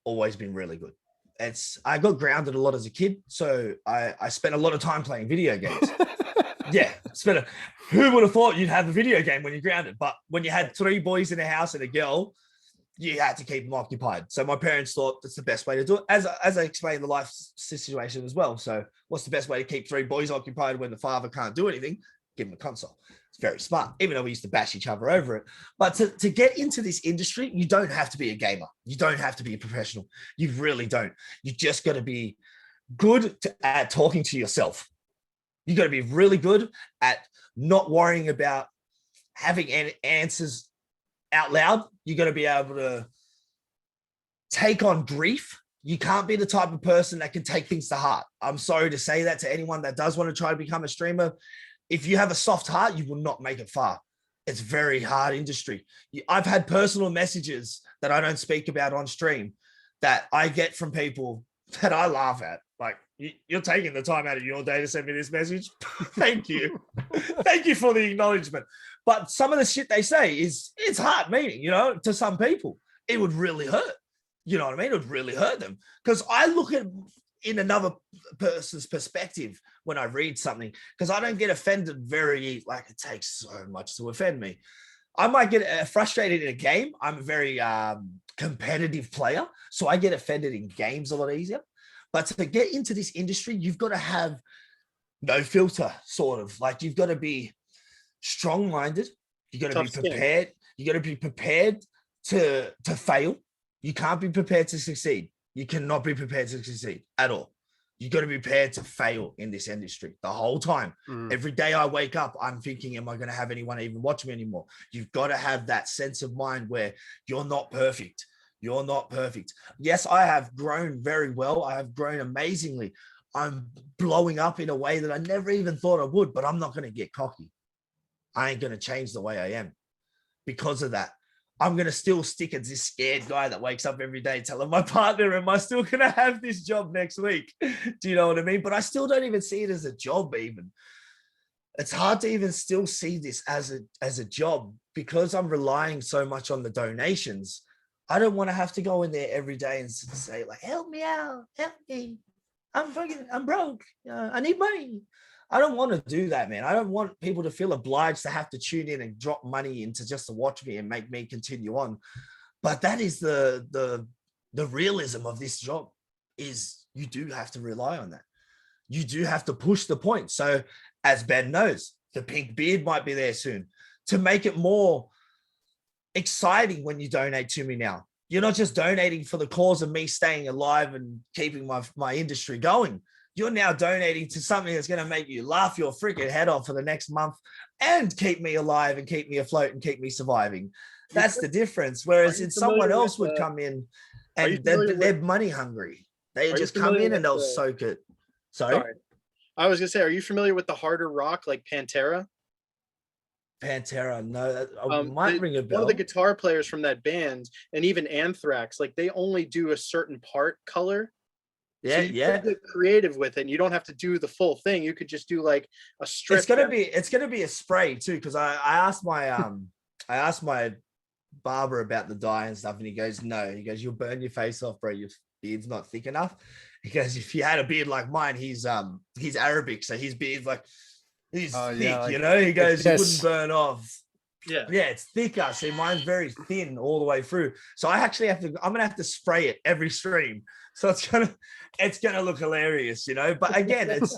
Always been really good. I got grounded a lot as a kid, so I spent a lot of time playing video games. Yeah, who would have thought you'd have a video game when you're grounded? But when you had 3 boys in a house and a girl, you had to keep them occupied. So my parents thought that's the best way to do it, as I explained the life situation as well. So what's the best way to keep 3 boys occupied when the father can't do anything? Give them a console. It's very smart, even though we used to bash each other over it. But to get into this industry, you don't have to be a gamer. You don't have to be a professional. You really don't. You just got to be good at talking to yourself. You got to be really good at not worrying about having answers out loud. You got to be able to take on grief. You can't be the type of person that can take things to heart. I'm sorry to say that to anyone that does want to try to become a streamer. If you have a soft heart, you will not make it far. It's very hard industry. I've had personal messages that I don't speak about on stream that I get from people that I laugh at. Like, you're taking the time out of your day to send me this message. Thank you. Thank you for the acknowledgement. But some of the shit they say it's hard meaning, to some people. It would really hurt. You know what I mean? It would really hurt them. Because I look at in another person's perspective when I read something, because I don't get offended it takes so much to offend me. I might get frustrated in a game. I'm a very competitive player, so I get offended in games a lot easier. But to get into this industry, you've got to have no filter, sort of. Like, you've got to be strong-minded. You got to be prepared. You got to be prepared to fail. You can't be prepared to succeed. You cannot be prepared to succeed at all. You got to be prepared to fail in this industry the whole time. Every day I wake up, I'm thinking, am I going to have anyone even watch me anymore? You've got to have that sense of mind where you're not perfect. You're not perfect. Yes, I have grown very well. I have grown amazingly. I'm blowing up in a way that I never even thought I would, but I'm not going to get cocky. I ain't going to change the way I am because of that. I'm going to still stick as this scared guy that wakes up every day telling my partner, am I still going to have this job next week? Do you know what I mean? But I still don't even see it as a job even. It's hard to even still see this as a job because I'm relying so much on the donations. I don't want to have to go in there every day and say, like, help me out, help me. I'm broke. I need money. I don't want to do that, man. I don't want people to feel obliged to have to tune in and drop money into just to watch me and make me continue on. But that is the realism of this job, is you do have to rely on that. You do have to push the point. So as Ben knows, the pink beard might be there soon to make it more exciting when you donate to me now. You're not just donating for the cause of me staying alive and keeping my industry going. You're now donating to something that's going to make you laugh your freaking head off for the next month and keep me alive and keep me afloat and keep me surviving. That's the difference. Whereas if someone else would come in and they're money hungry, they just come in and they'll soak it. Sorry. I was going to say, are you familiar with the harder rock like Pantera? Pantera, no, I might ring a bell. One of the guitar players from that band, and even Anthrax, like they only do a certain part color. Yeah, so you can get creative with it. And you don't have to do the full thing. You could just do like a strip. It's gonna be a spray too, because I asked my barber about the dye and stuff, and he goes, no. He goes, you'll burn your face off, bro. Your beard's not thick enough. He goes, if you had a beard like mine, he's Arabic, so his beard's like he's thick, like, you know. He goes, it wouldn't burn off. Yeah, it's thicker. See, mine's very thin all the way through. So I'm gonna have to spray it every stream. So it's gonna look hilarious, you know. But again, it's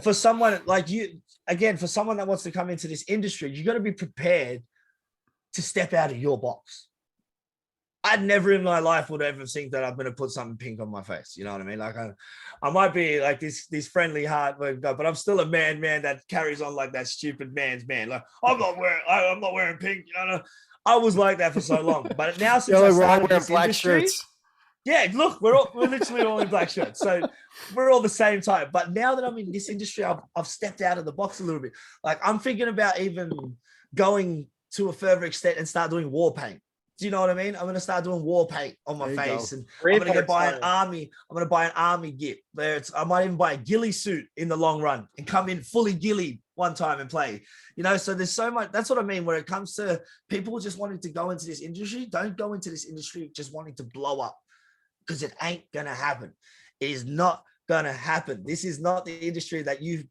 for someone like you. Again, for someone that wants to come into this industry, you got to be prepared to step out of your box. I'd never in my life would ever think that I'm going to put something pink on my face. You know what I mean? Like I might be like this friendly heart, but I'm still a man that carries on like that stupid man's man. Like I'm not wearing pink. You know, I was like that for so long, but now since I started this industry, Yeah, look, we're literally all in black shirts, so we're all the same type. But now that I'm in this industry, I've stepped out of the box a little bit. Like I'm thinking about even going to a further extent and start doing war paint. Do you know what I mean? I'm going to start doing war paint on my face, and I'm going to buy an army. I'm going to buy an army git. I might even buy a ghillie suit in the long run and come in fully ghillie one time and play. You know, so there's so much. That's what I mean. Where it comes to people just wanting to go into this industry, don't go into this industry just wanting to blow up, because it ain't going to happen. It is not going to happen. This is not the industry that you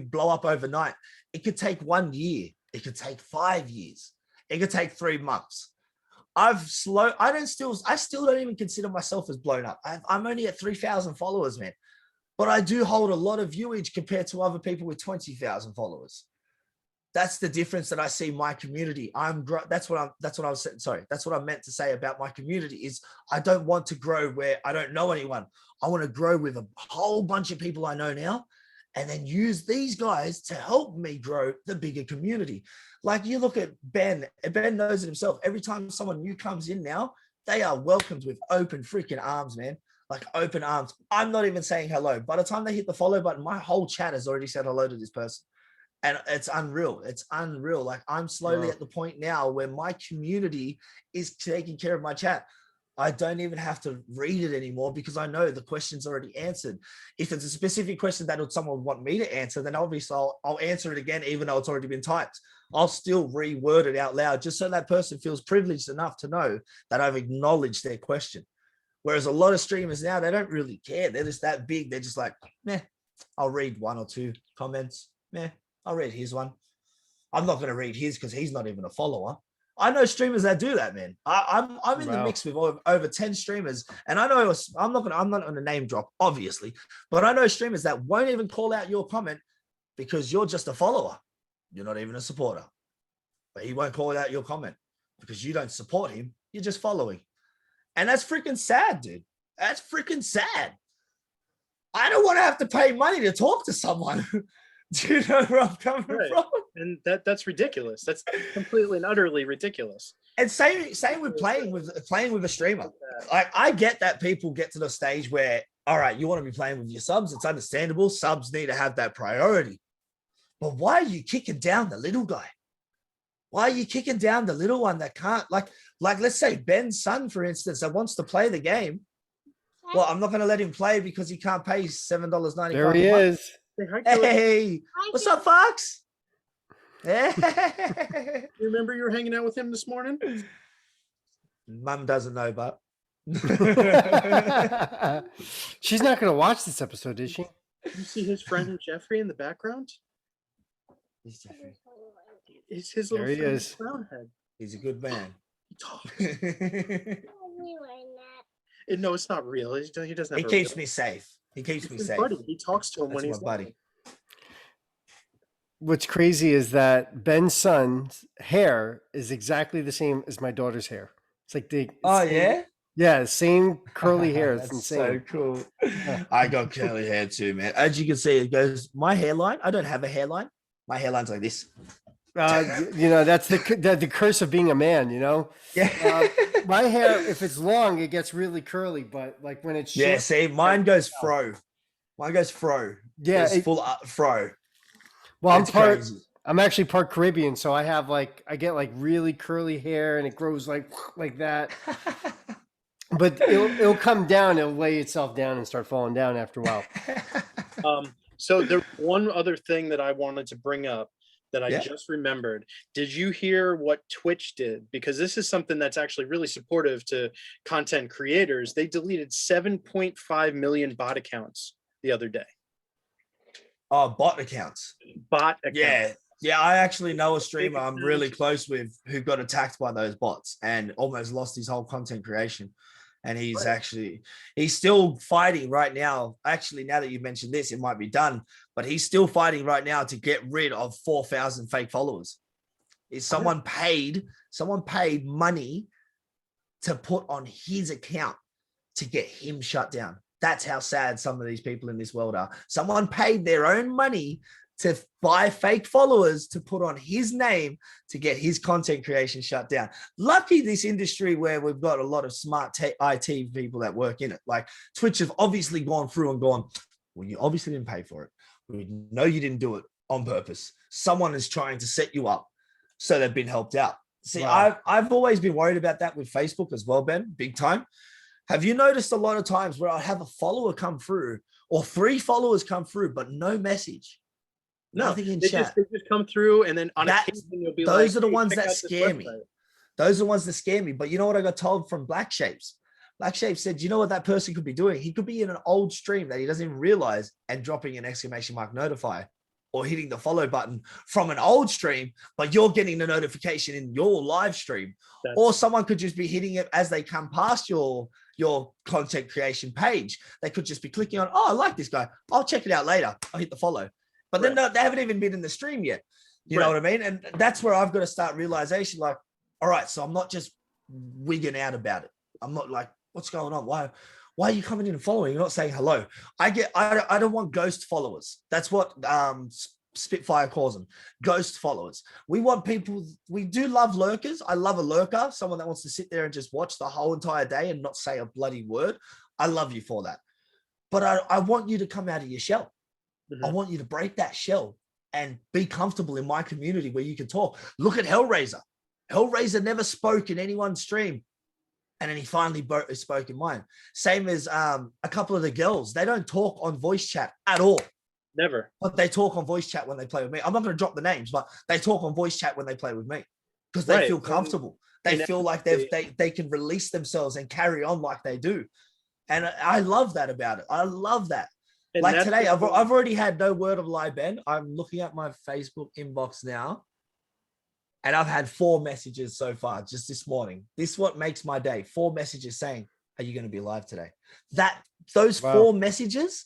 blow up overnight. It could take 1 year. It could take 5 years. It could take 3 months. I still don't even consider myself as blown up. I'm only at 3,000 followers, man. But I do hold a lot of viewage compared to other people with 20,000 followers. That's the difference that I see my community. That's what I meant to say about my community is I don't want to grow where I don't know anyone. I want to grow with a whole bunch of people I know now, and then use these guys to help me grow the bigger community. Like you look at Ben knows it himself. Every time someone new comes in now, they are welcomed with open freaking arms, man. Like open arms. I'm not even saying hello. By the time they hit the follow button, my whole chat has already said hello to this person. And it's unreal. It's unreal. Like I'm slowly at the point now where my community is taking care of my chat. I don't even have to read it anymore because I know the question's already answered. If it's a specific question that someone would want me to answer, then obviously I'll answer it again, even though it's already been typed. I'll still reword it out loud just so that person feels privileged enough to know that I've acknowledged their question. Whereas a lot of streamers now, they don't really care. They're just that big. They're just like, meh, I'll read 1 or 2 comments. Meh, I'll read his one. I'm not going to read his because he's not even a follower. I know streamers that do that, man. I'm in the mix with over 10 streamers, and I know I'm not going to name drop, obviously, but I know streamers that won't even call out your comment because you're just a follower. You're not even a supporter, but he won't call out your comment because you don't support him. You're just following, and that's freaking sad, dude. That's freaking sad. I don't want to have to pay money to talk to someone. Do you know where I'm coming from? And that's ridiculous. That's completely and utterly ridiculous. And same with playing with a streamer. Like I get that people get to the stage where, all right, you want to be playing with your subs. It's understandable. Subs need to have that priority. But why are you kicking down the little guy? Why are you kicking down the little one that can't, like let's say Ben's son, for instance, that wants to play the game. Well, I'm not going to let him play because he can't pay $7.95. There he is. Hey, what's up, Fox? Hey. You remember you were hanging out with him this morning? Mum doesn't know, but she's not going to watch this episode, is she? You see his friend Jeffrey in the background? He's Jeffrey. It's his little friend, is. Brownhead. He's a good man. He talks. No, it's not real. He doesn't. He keeps me safe. He keeps me safe. Buddy. He talks to him when he's buddy. What's crazy is that Ben's son's hair is exactly the same as my daughter's hair. It's like yeah, same curly hair. It's insane. So cool. I got curly hair too, man. As you can see, it goes. My hairline. I don't have a hairline. My hairline's like this. That's the curse of being a man. Yeah. My hair, if it's long, it gets really curly, but like when it's short, see, mine goes fro. Mine goes fro. Yeah, it's full fro. Well, I'm actually part Caribbean, so I get like really curly hair, and it grows like that. But it'll come down, it'll lay itself down and start falling down after a while. So there's one other thing that I wanted to bring up that I just remembered. Did you hear what Twitch did? Because this is something that's actually really supportive to content creators. They deleted 7.5 million bot accounts the other day. Oh, bot accounts. Yeah. Yeah, I actually know a streamer I'm really close with who got attacked by those bots and almost lost his whole content creation. And he's still fighting right now. Actually, now that you mentioned this, it might be done, but he's still fighting right now to get rid of 4,000 fake followers. Someone paid money to put on his account to get him shut down. That's how sad some of these people in this world are. Someone paid their own money to buy fake followers to put on his name to get his content creation shut down. Lucky this industry where we've got a lot of smart IT people that work in it. Like Twitch have obviously gone through and gone, well, you obviously didn't pay for it. We know you didn't do it on purpose. Someone is trying to set you up, so they've been helped out. See, wow. I've always been worried about that with Facebook as well, Ben, big time. Have you noticed a lot of times where I have a follower come through or 3 followers come through, but no message? Nothing in chat. They just come through, and then on occasion you'll be those are the ones that scare me. Those are the ones that scare me. But you know what I got told from Black Shapes? Black Shapes said, you know what that person could be doing? He could be in an old stream that he doesn't even realize and dropping an exclamation mark notify or hitting the follow button from an old stream, but you're getting the notification in your live stream. Or someone could just be hitting it as they come past your content creation page. They could just be clicking on, oh, I like this guy. I'll check it out later. I'll hit the follow. But then they haven't even been in the stream yet. You know what I mean? And that's where I've got to start realization, like, all right, so I'm not just wigging out about it. I'm not like, what's going on? Why are you coming in and following? You're not saying hello. I don't want ghost followers. That's what Spitfire calls them, ghost followers. We want people, we do love lurkers. I love a lurker, someone that wants to sit there and just watch the whole entire day and not say a bloody word. I love you for that. But I want you to come out of your shell. Mm-hmm. I want you to break that shell and be comfortable in my community where you can talk. Look at Hellraiser. Hellraiser never spoke in anyone's stream. And then he finally spoke in mine. Same as a couple of the girls. They don't talk on voice chat at all. Never. But they talk on voice chat when they play with me. I'm not going to drop the names, but they talk on voice chat when they play with me because they feel comfortable. They feel like they can release themselves and carry on like they do. And I love that about it. I love that. And like today, I've already had no word of lie, Ben. I'm looking at my Facebook inbox now. And I've had 4 messages so far just this morning. This is what makes my day. 4 messages saying, are you going to be live today? Those 4 messages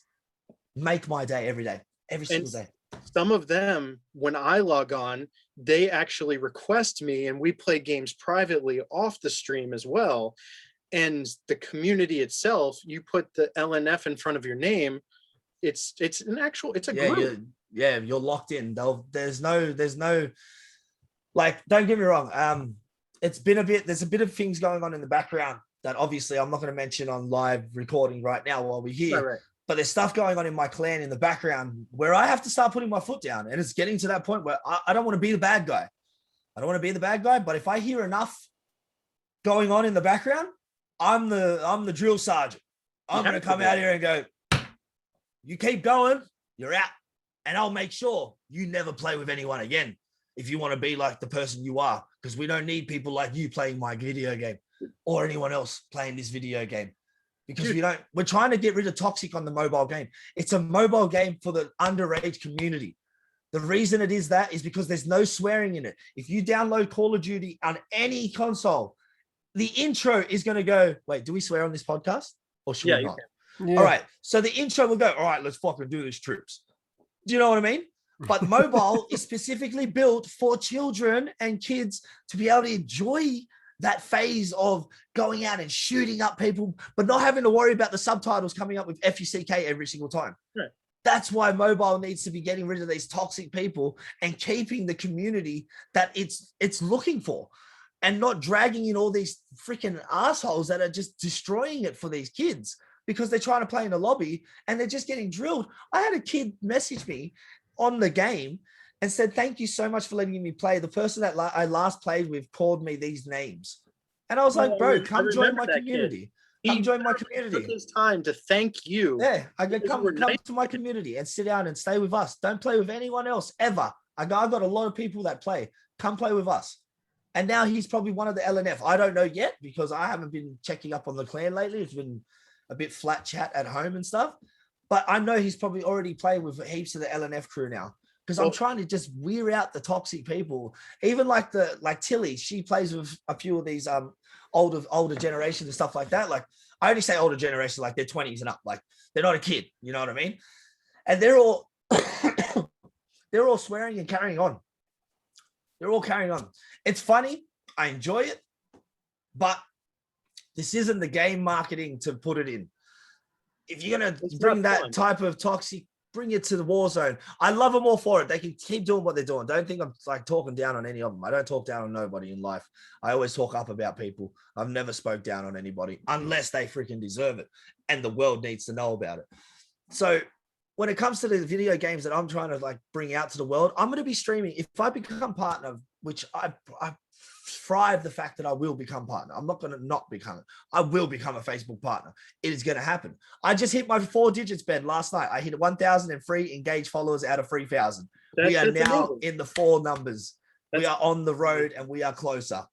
make my day every day, every single day. Some of them, when I log on, they actually request me and we play games privately off the stream as well. And the community itself, you put the LNF in front of your name. It's a group. You're locked in. There's no, like, don't get me wrong. There's a bit of things going on in the background that obviously I'm not going to mention on live recording right now while we're here. Right. But there's stuff going on in my clan in the background where I have to start putting my foot down. And it's getting to that point where I don't want to be the bad guy. But if I hear enough going on in the background, I'm the drill sergeant. I'm going to come out here and go, you keep going, you're out. And I'll make sure you never play with anyone again if you want to be like the person you are, because we don't need people like you playing my video game or anyone else playing this video game. Because we're trying to get rid of toxic on the mobile game. It's a mobile game for the underage community. The reason it is that is because there's no swearing in it. If you download Call of Duty on any console, the intro is going to go, wait, do we swear on this podcast? Or should we not? Yeah. All right. So the intro will go, all right, let's fucking do this, troops. Do you know what I mean? But mobile is specifically built for children and kids to be able to enjoy that phase of going out and shooting up people, but not having to worry about the subtitles coming up with F-U-C-K every single time. Right. That's why mobile needs to be getting rid of these toxic people and keeping the community that it's looking for, and not dragging in all these freaking assholes that are just destroying it for these kids because they're trying to play in a lobby and they're just getting drilled. I had a kid message me on the game and said, thank you so much for letting me play. The person that I last played with called me these names. And I was like, bro, come join my community. Come join my community. Took his time to thank you. Yeah, I go, come to my community and sit down and stay with us. Don't play with anyone else ever. I've got a lot of people that play. Come play with us. And now he's probably one of the LNF. I don't know yet because I haven't been checking up on the clan lately. It's been a bit flat chat at home and stuff. But I know he's probably already played with heaps of the LNF crew now. Because I'm trying to just wear out the toxic people. Even like Tilly, she plays with a few of these older generations and stuff like that. Like, I only say older generation, like they're 20s and up. Like, they're not a kid, you know what I mean? And they're all they're all swearing and carrying on. They're all carrying on. It's funny. I enjoy it. But this isn't the game marketing to put it in. If you're going to bring that type of toxic bring it to the Warzone. I love them all for it. They can keep doing what they're doing. Don't think I'm like talking down on any of them. I don't talk down on nobody in life. I always talk up about people. I've never spoke down on anybody unless they freaking deserve it. And the world needs to know about it. So when it comes to the video games that I'm trying to like bring out to the world, I'm going to be streaming. If I become partner, which I thrive the fact that I will become partner. I'm not going to not become it. I will become a Facebook partner. It is going to happen. I just hit my 4 digits, Ben, last night. I hit 1,003 engaged followers out of 3,000. We are now amazing. In the 4 numbers. We are on the road and we are closer.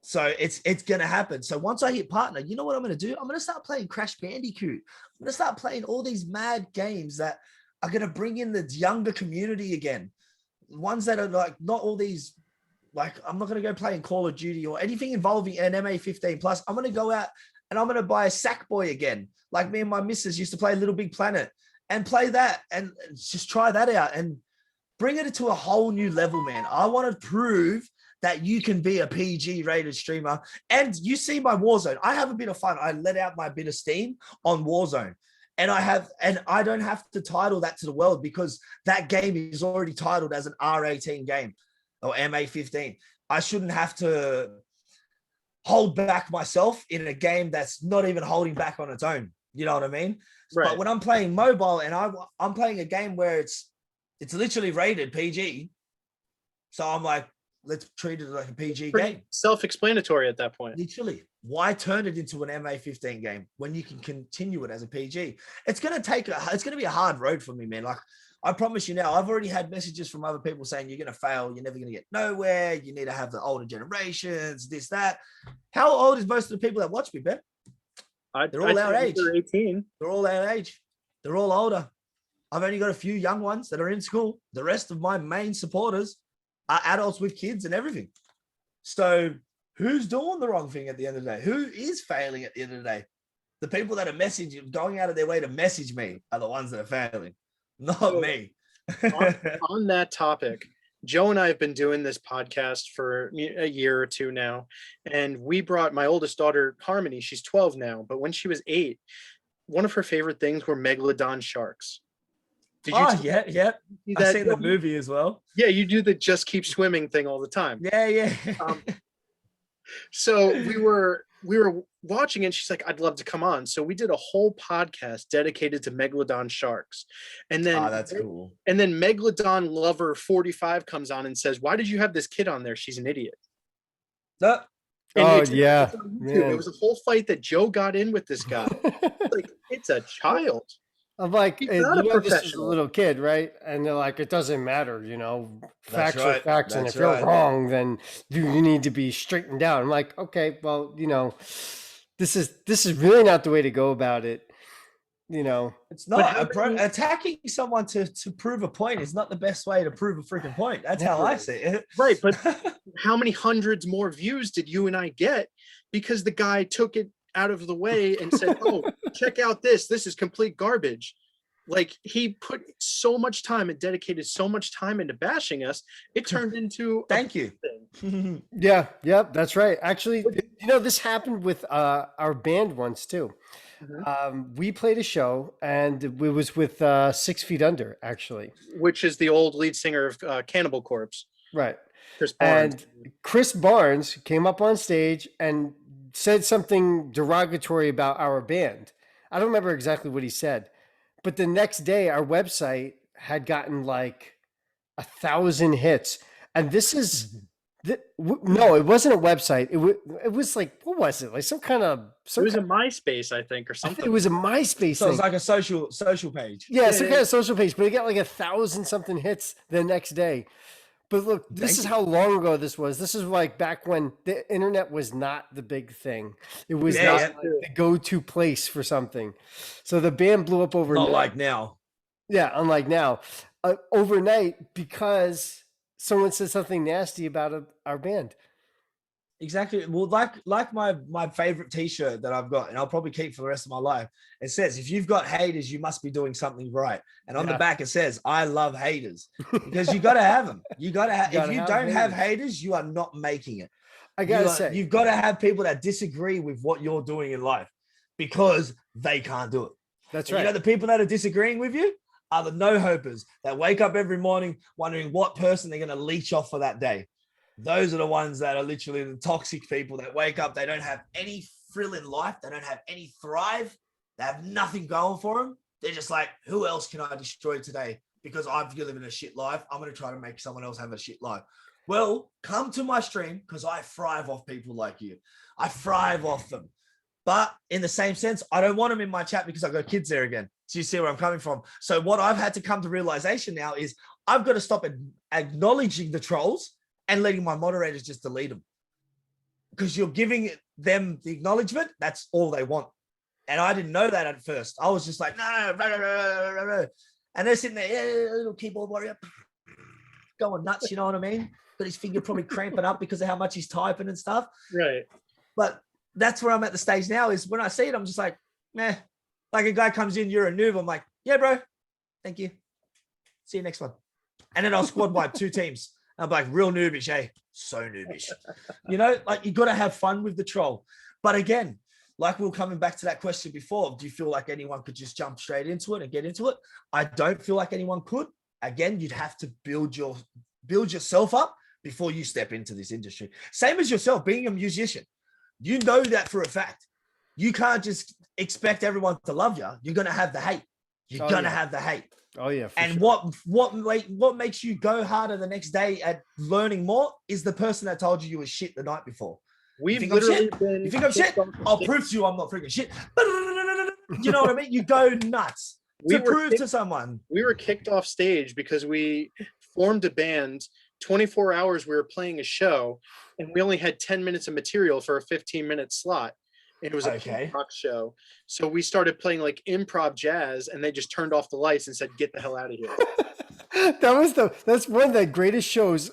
So it's going to happen. So once I hit partner, you know what I'm going to do? I'm going to start playing Crash Bandicoot. I'm going to start playing all these mad games that are going to bring in the younger community again. Ones that are like not all these. Like, I'm not going to go playing Call of Duty or anything involving an MA15 plus. I'm going to go out and I'm going to buy a Sackboy again. Like me and my missus used to play Little Big Planet and play that and just try that out and bring it to a whole new level, man. I want to prove that you can be a PG rated streamer. And you see my Warzone. I have a bit of fun. I let out my bit of steam on Warzone. And I don't have to title that to the world because that game is already titled as an R18 game. Or MA15. I shouldn't have to hold back myself in a game that's not even holding back on its own. You know what I mean? Right. But when I'm playing mobile and I'm playing a game where it's literally rated PG. So I'm like, let's treat it like a PG game. Self-explanatory at that point. Literally. Why turn it into an MA15 game when you can continue it as a PG? It's going to be a hard road for me, man. Like, I promise you now, I've already had messages from other people saying you're going to fail. You're never going to get nowhere. You need to have the older generations, this, that. How old is most of the people that watch me, Ben? They're all our age. 18. They're all our age. They're all older. I've only got a few young ones that are in school. The rest of my main supporters are adults with kids and everything. So who's doing the wrong thing at the end of the day? Who is failing at the end of the day? The people that are going out of their way to message me are the ones that are failing. Not me. on that topic, Joe and I have been doing this podcast for a year or two now, and we brought my oldest daughter, Harmony. She's 12 now, but when she was 8, one of her favorite things were megalodon sharks. Did you yeah. I've seen the movie as well. Yeah, you do the just keep swimming thing all the time. Yeah. So we were watching it. She's like, I'd love to come on. So we did a whole podcast dedicated to megalodon sharks. And then that's cool. And then Megalodon Lover 45 comes on and says, why did you have this kid on there? She's an idiot. Yeah. It was a whole fight that Joe got in with this guy. Like, it's a child. I'm like, hey, this is a little kid, right? And they're like, it doesn't matter, facts are facts. And if you're wrong, then you need to be straightened out. I'm like, okay, well, this is really not the way to go about it. It's not attacking someone to prove a point is not the best way to prove a freaking point. That's how I see it. Right. But how many hundreds more views did you and I get because the guy took it out of the way and said, oh, check out this is complete garbage. Like, he put so much time and dedicated so much time into bashing us, it turned into thank you. Yeah, that's right. Actually, this happened with our band once too. Mm-hmm. We played a show and it was with 6 Feet Under, actually, which is the old lead singer of Cannibal Corpse, right? Chris Barnes. And Chris Barnes came up on stage and said something derogatory about our band. I don't remember exactly what he said, but the next day our website had gotten like 1,000 hits. And this is no, it wasn't a website. It was like, what was it? Like it was a MySpace, I think, or something. It was a MySpace. So it was like a social page. Yeah, some kind of social page, but it got like 1,000 something hits the next day. But look, this is how long ago this was. This is like back when the internet was not the big thing. It was not the go-to place for something. So the band blew up overnight. Not like now. Yeah, unlike now. Overnight because someone said something nasty about our band. Exactly. Well, like my favorite T-shirt that I've got, and I'll probably keep for the rest of my life. It says, "If you've got haters, you must be doing something right." And on the back it says, "I love haters," because you got to have them. You got to have. If you don't have haters, you are not making it. I gotta say, you've got to have people that disagree with what you're doing in life because they can't do it. That's right. The people that are disagreeing with you are the no-hopers that wake up every morning wondering what person they're going to leech off for that day. Those are the ones that are literally the toxic people that wake up. They don't have any thrill in life. They don't have any thrive. They have nothing going for them. They're just like, who else can I destroy today? Because I've living a shit life. I'm going to try to make someone else have a shit life. Well, come to my stream because I thrive off people like you. I thrive off them. But in the same sense, I don't want them in my chat because I've got kids there again. So you see where I'm coming from. So what I've had to come to realization now is I've got to stop acknowledging the trolls and letting my moderators just delete them. Because you're giving them the acknowledgement. That's all they want. And I didn't know that at first. I was just like, no. And they're sitting there, yeah, little keyboard warrior, going nuts, you know what I mean? But his finger probably cramping up because of how much he's typing and stuff. Right. But that's where I'm at the stage now is when I see it, I'm just like, meh. Like a guy comes in, you're a noob. I'm like, yeah, bro. Thank you. See you next one. And then I'll squad wipe 2 teams. I'm like, real noobish, eh? So noobish. You know, like you got to have fun with the troll. But again, like we were coming back to that question before, do you feel like anyone could just jump straight into it and get into it? I don't feel like anyone could. Again, you'd have to build yourself up before you step into this industry. Same as yourself, being a musician. You know that for a fact. You can't just expect everyone to love you. You're going to have the hate. You're going to have the hate. Oh, yeah. And sure. what makes you go harder the next day at learning more is the person that told you were shit the night before. We've literally been. You think I'm shit? I'll prove to you I'm not freaking shit. You know what I mean? You go nuts to prove to someone. We were kicked off stage because we formed a band. 24 hours we were playing a show, and we only had 10 minutes of material for a 15-minute slot. It was a rock show. So we started playing like improv jazz, and they just turned off the lights and said, "Get the hell out of here." That's one of the greatest shows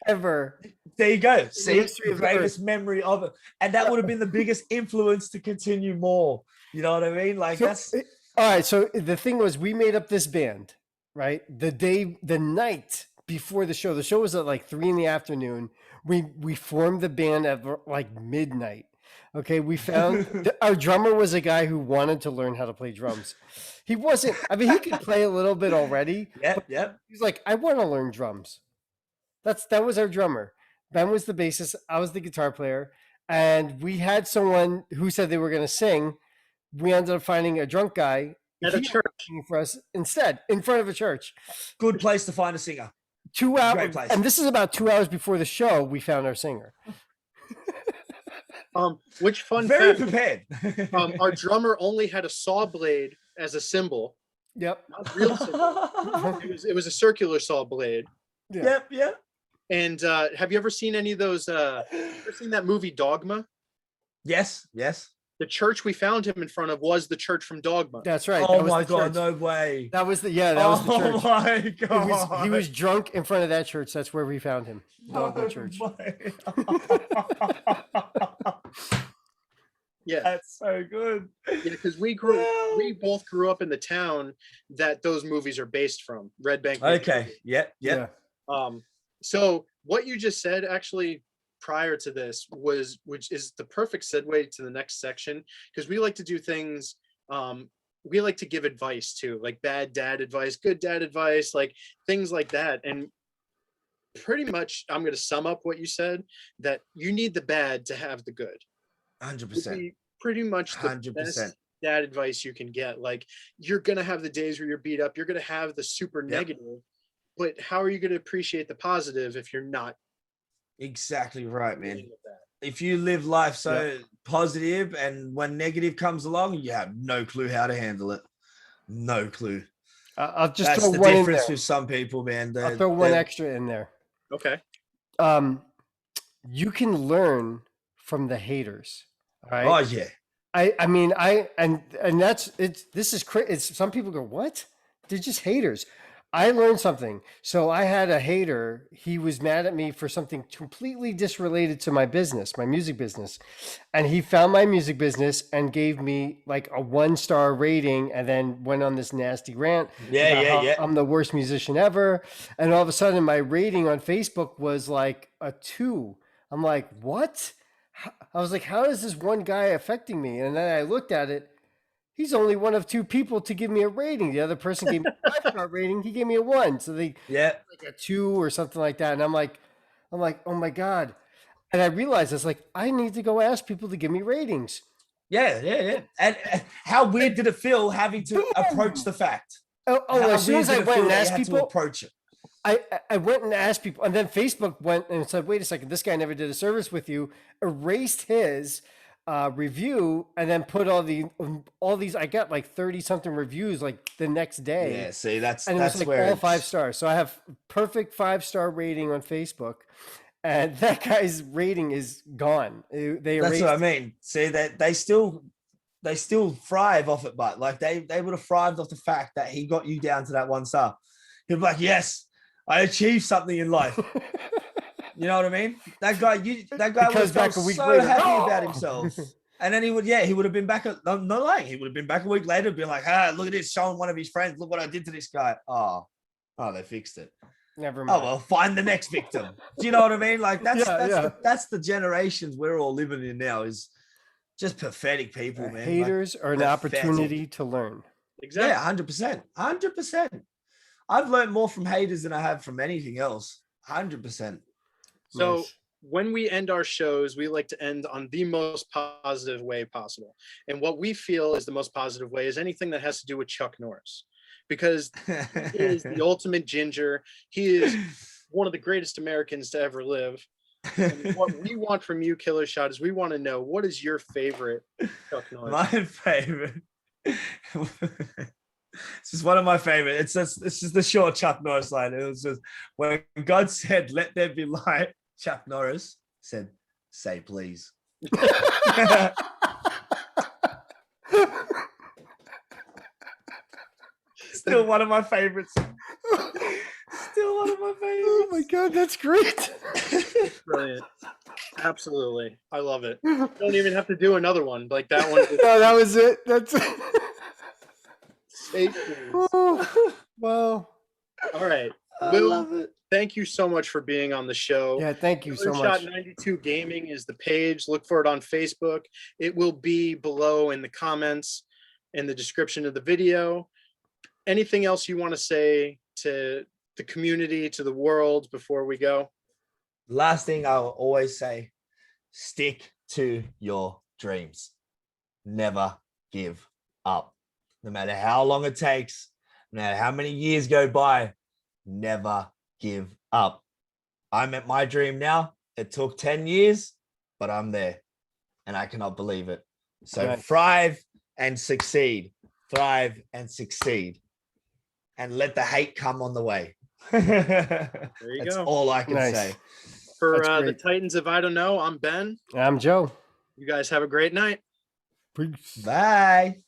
ever. There you go. See, the greatest memory of it. And that would have been the biggest influence to continue more. You know what I mean? Like that's all right. So the thing was, we made up this band, right? The night before the show was at like 3 p.m. We formed the band at like midnight. Okay. We found our drummer was a guy who wanted to learn how to play drums. He wasn't, I mean, he could play a little bit already. Yep. He's like, I want to learn drums. That was our drummer. Ben was the bassist. I was the guitar player. And we had someone who said they were going to sing. We ended up finding a drunk guy at a church for us instead, in front of a church. Good place to find a singer. 2 hours. And this is about 2 hours before the show, we found our singer. Which fun very fact, prepared. Our drummer only had a saw blade as a cymbal. Yep. Not real cymbal. It was a circular saw blade. Yeah. Yep. And have you ever seen any of those? Ever seen that movie Dogma? Yes. The church we found him in front of was the church from Dogma. That's right. Oh my God, no way. That was the church. Oh my God. He was drunk in front of that church. That's where we found him. Dogma Church. Yeah. That's so good. Yeah, because we both grew up in the town that those movies are based from. Red Bank. Okay. Yeah. So what you just said actually prior to this which is the perfect segue to the next section, because we like to do things, we like to give advice too, like bad dad advice, good dad advice, like things like that. And pretty much I'm going to sum up what you said, that you need the bad to have the good. 100%. Pretty much the 100%. best dad advice you can get. Like, you're going to have the days where you're beat up, you're going to have the super negative, but how are you going to appreciate the positive if you're not? Exactly right, man. If you live life so positive, and when negative comes along, you have no clue how to handle it. No clue. I'll just That's throw the one difference in there. with some people, man. I'll throw one extra in there. Okay. You can learn from the haters. All right. Oh yeah. I mean, this is crazy. Some people go, what? They're just haters. I learned something. So I had a hater. He was mad at me for something completely disrelated to my business, my music business. And he found my music business and gave me like a 1-star rating, and then went on this nasty rant. Yeah. I'm the worst musician ever. And all of a sudden my rating on Facebook was like a 2. I'm like, what? I was like, how is this one guy affecting me? And then I looked at it. he's only one of 2 people to give me a rating. The other person gave me a 5-star rating. He gave me a 1. So they like a 2 or something like that. And I'm like, oh my God. And I realized it's like, I need to go ask people to give me ratings. Yeah. And how weird did it feel having to approach the fact? As soon as I went and asked people, approach it. I went and asked people, and then Facebook went and said, wait a second, this guy never did a service with you, erased his review, and then put all these, I got like 30 something reviews like the next day. Yeah, see, that's it was like where all 5 stars. So I have perfect 5-star rating on Facebook, and that guy's rating is gone. That's what I mean. See, that they still thrive off it, but like they would have thrived off the fact that he got you down to that 1 star. He'd be like, yes, I achieved something in life. You know what I mean? That guy was back a week so later. Happy about himself. And then he would have been back. No lying. He would have been back a week later, being like, look at this, showing one of his friends, look what I did to this guy. Oh, they fixed it. Never mind. Oh, well, find the next victim. Do you know what I mean? Like that's the generations we're all living in now, is just pathetic people, man. Haters are an opportunity to learn. Exactly. Yeah, 100%. I've learned more from haters than I have from anything else. 100%. So Nice. When we end our shows, we like to end on the most positive way possible. And what we feel is the most positive way is anything that has to do with Chuck Norris, because he is the ultimate ginger. He is one of the greatest Americans to ever live. And what we want from you, Killer Shot, is we want to know, what is your favorite Chuck Norris? My favorite. This is one of my favorite. This is the short Chuck Norris line. It was just, when God said, "Let there be light," Chuck Norris said, "Say please." Still one of my favorites. Still one of my favorites. Oh my God, that's great. Brilliant. Absolutely. I love it. Don't even have to do another one. Like that one. No, that was it. That's it. Safe. Oh, wow. All right. I love it. Thank you so much for being on the show. Yeah, thank you so Killer much. Shot 92 Gaming is the page. Look for it on Facebook. It will be below in the comments, in the description of the video. Anything else you want to say to the community, to the world before we go? Last thing I'll always say, stick to your dreams. Never give up. No matter how long it takes, no matter how many years go by, never give up. I'm at my dream now. It took 10 years, but I'm there and I cannot believe it. So Right. Thrive and succeed. Thrive and succeed. And let the hate come on the way. There you That's go. all I can Nice. say. For That's the great. Titans of I Don't Know, I'm Ben. I'm Joe. You guys have a great night. Peace. Bye.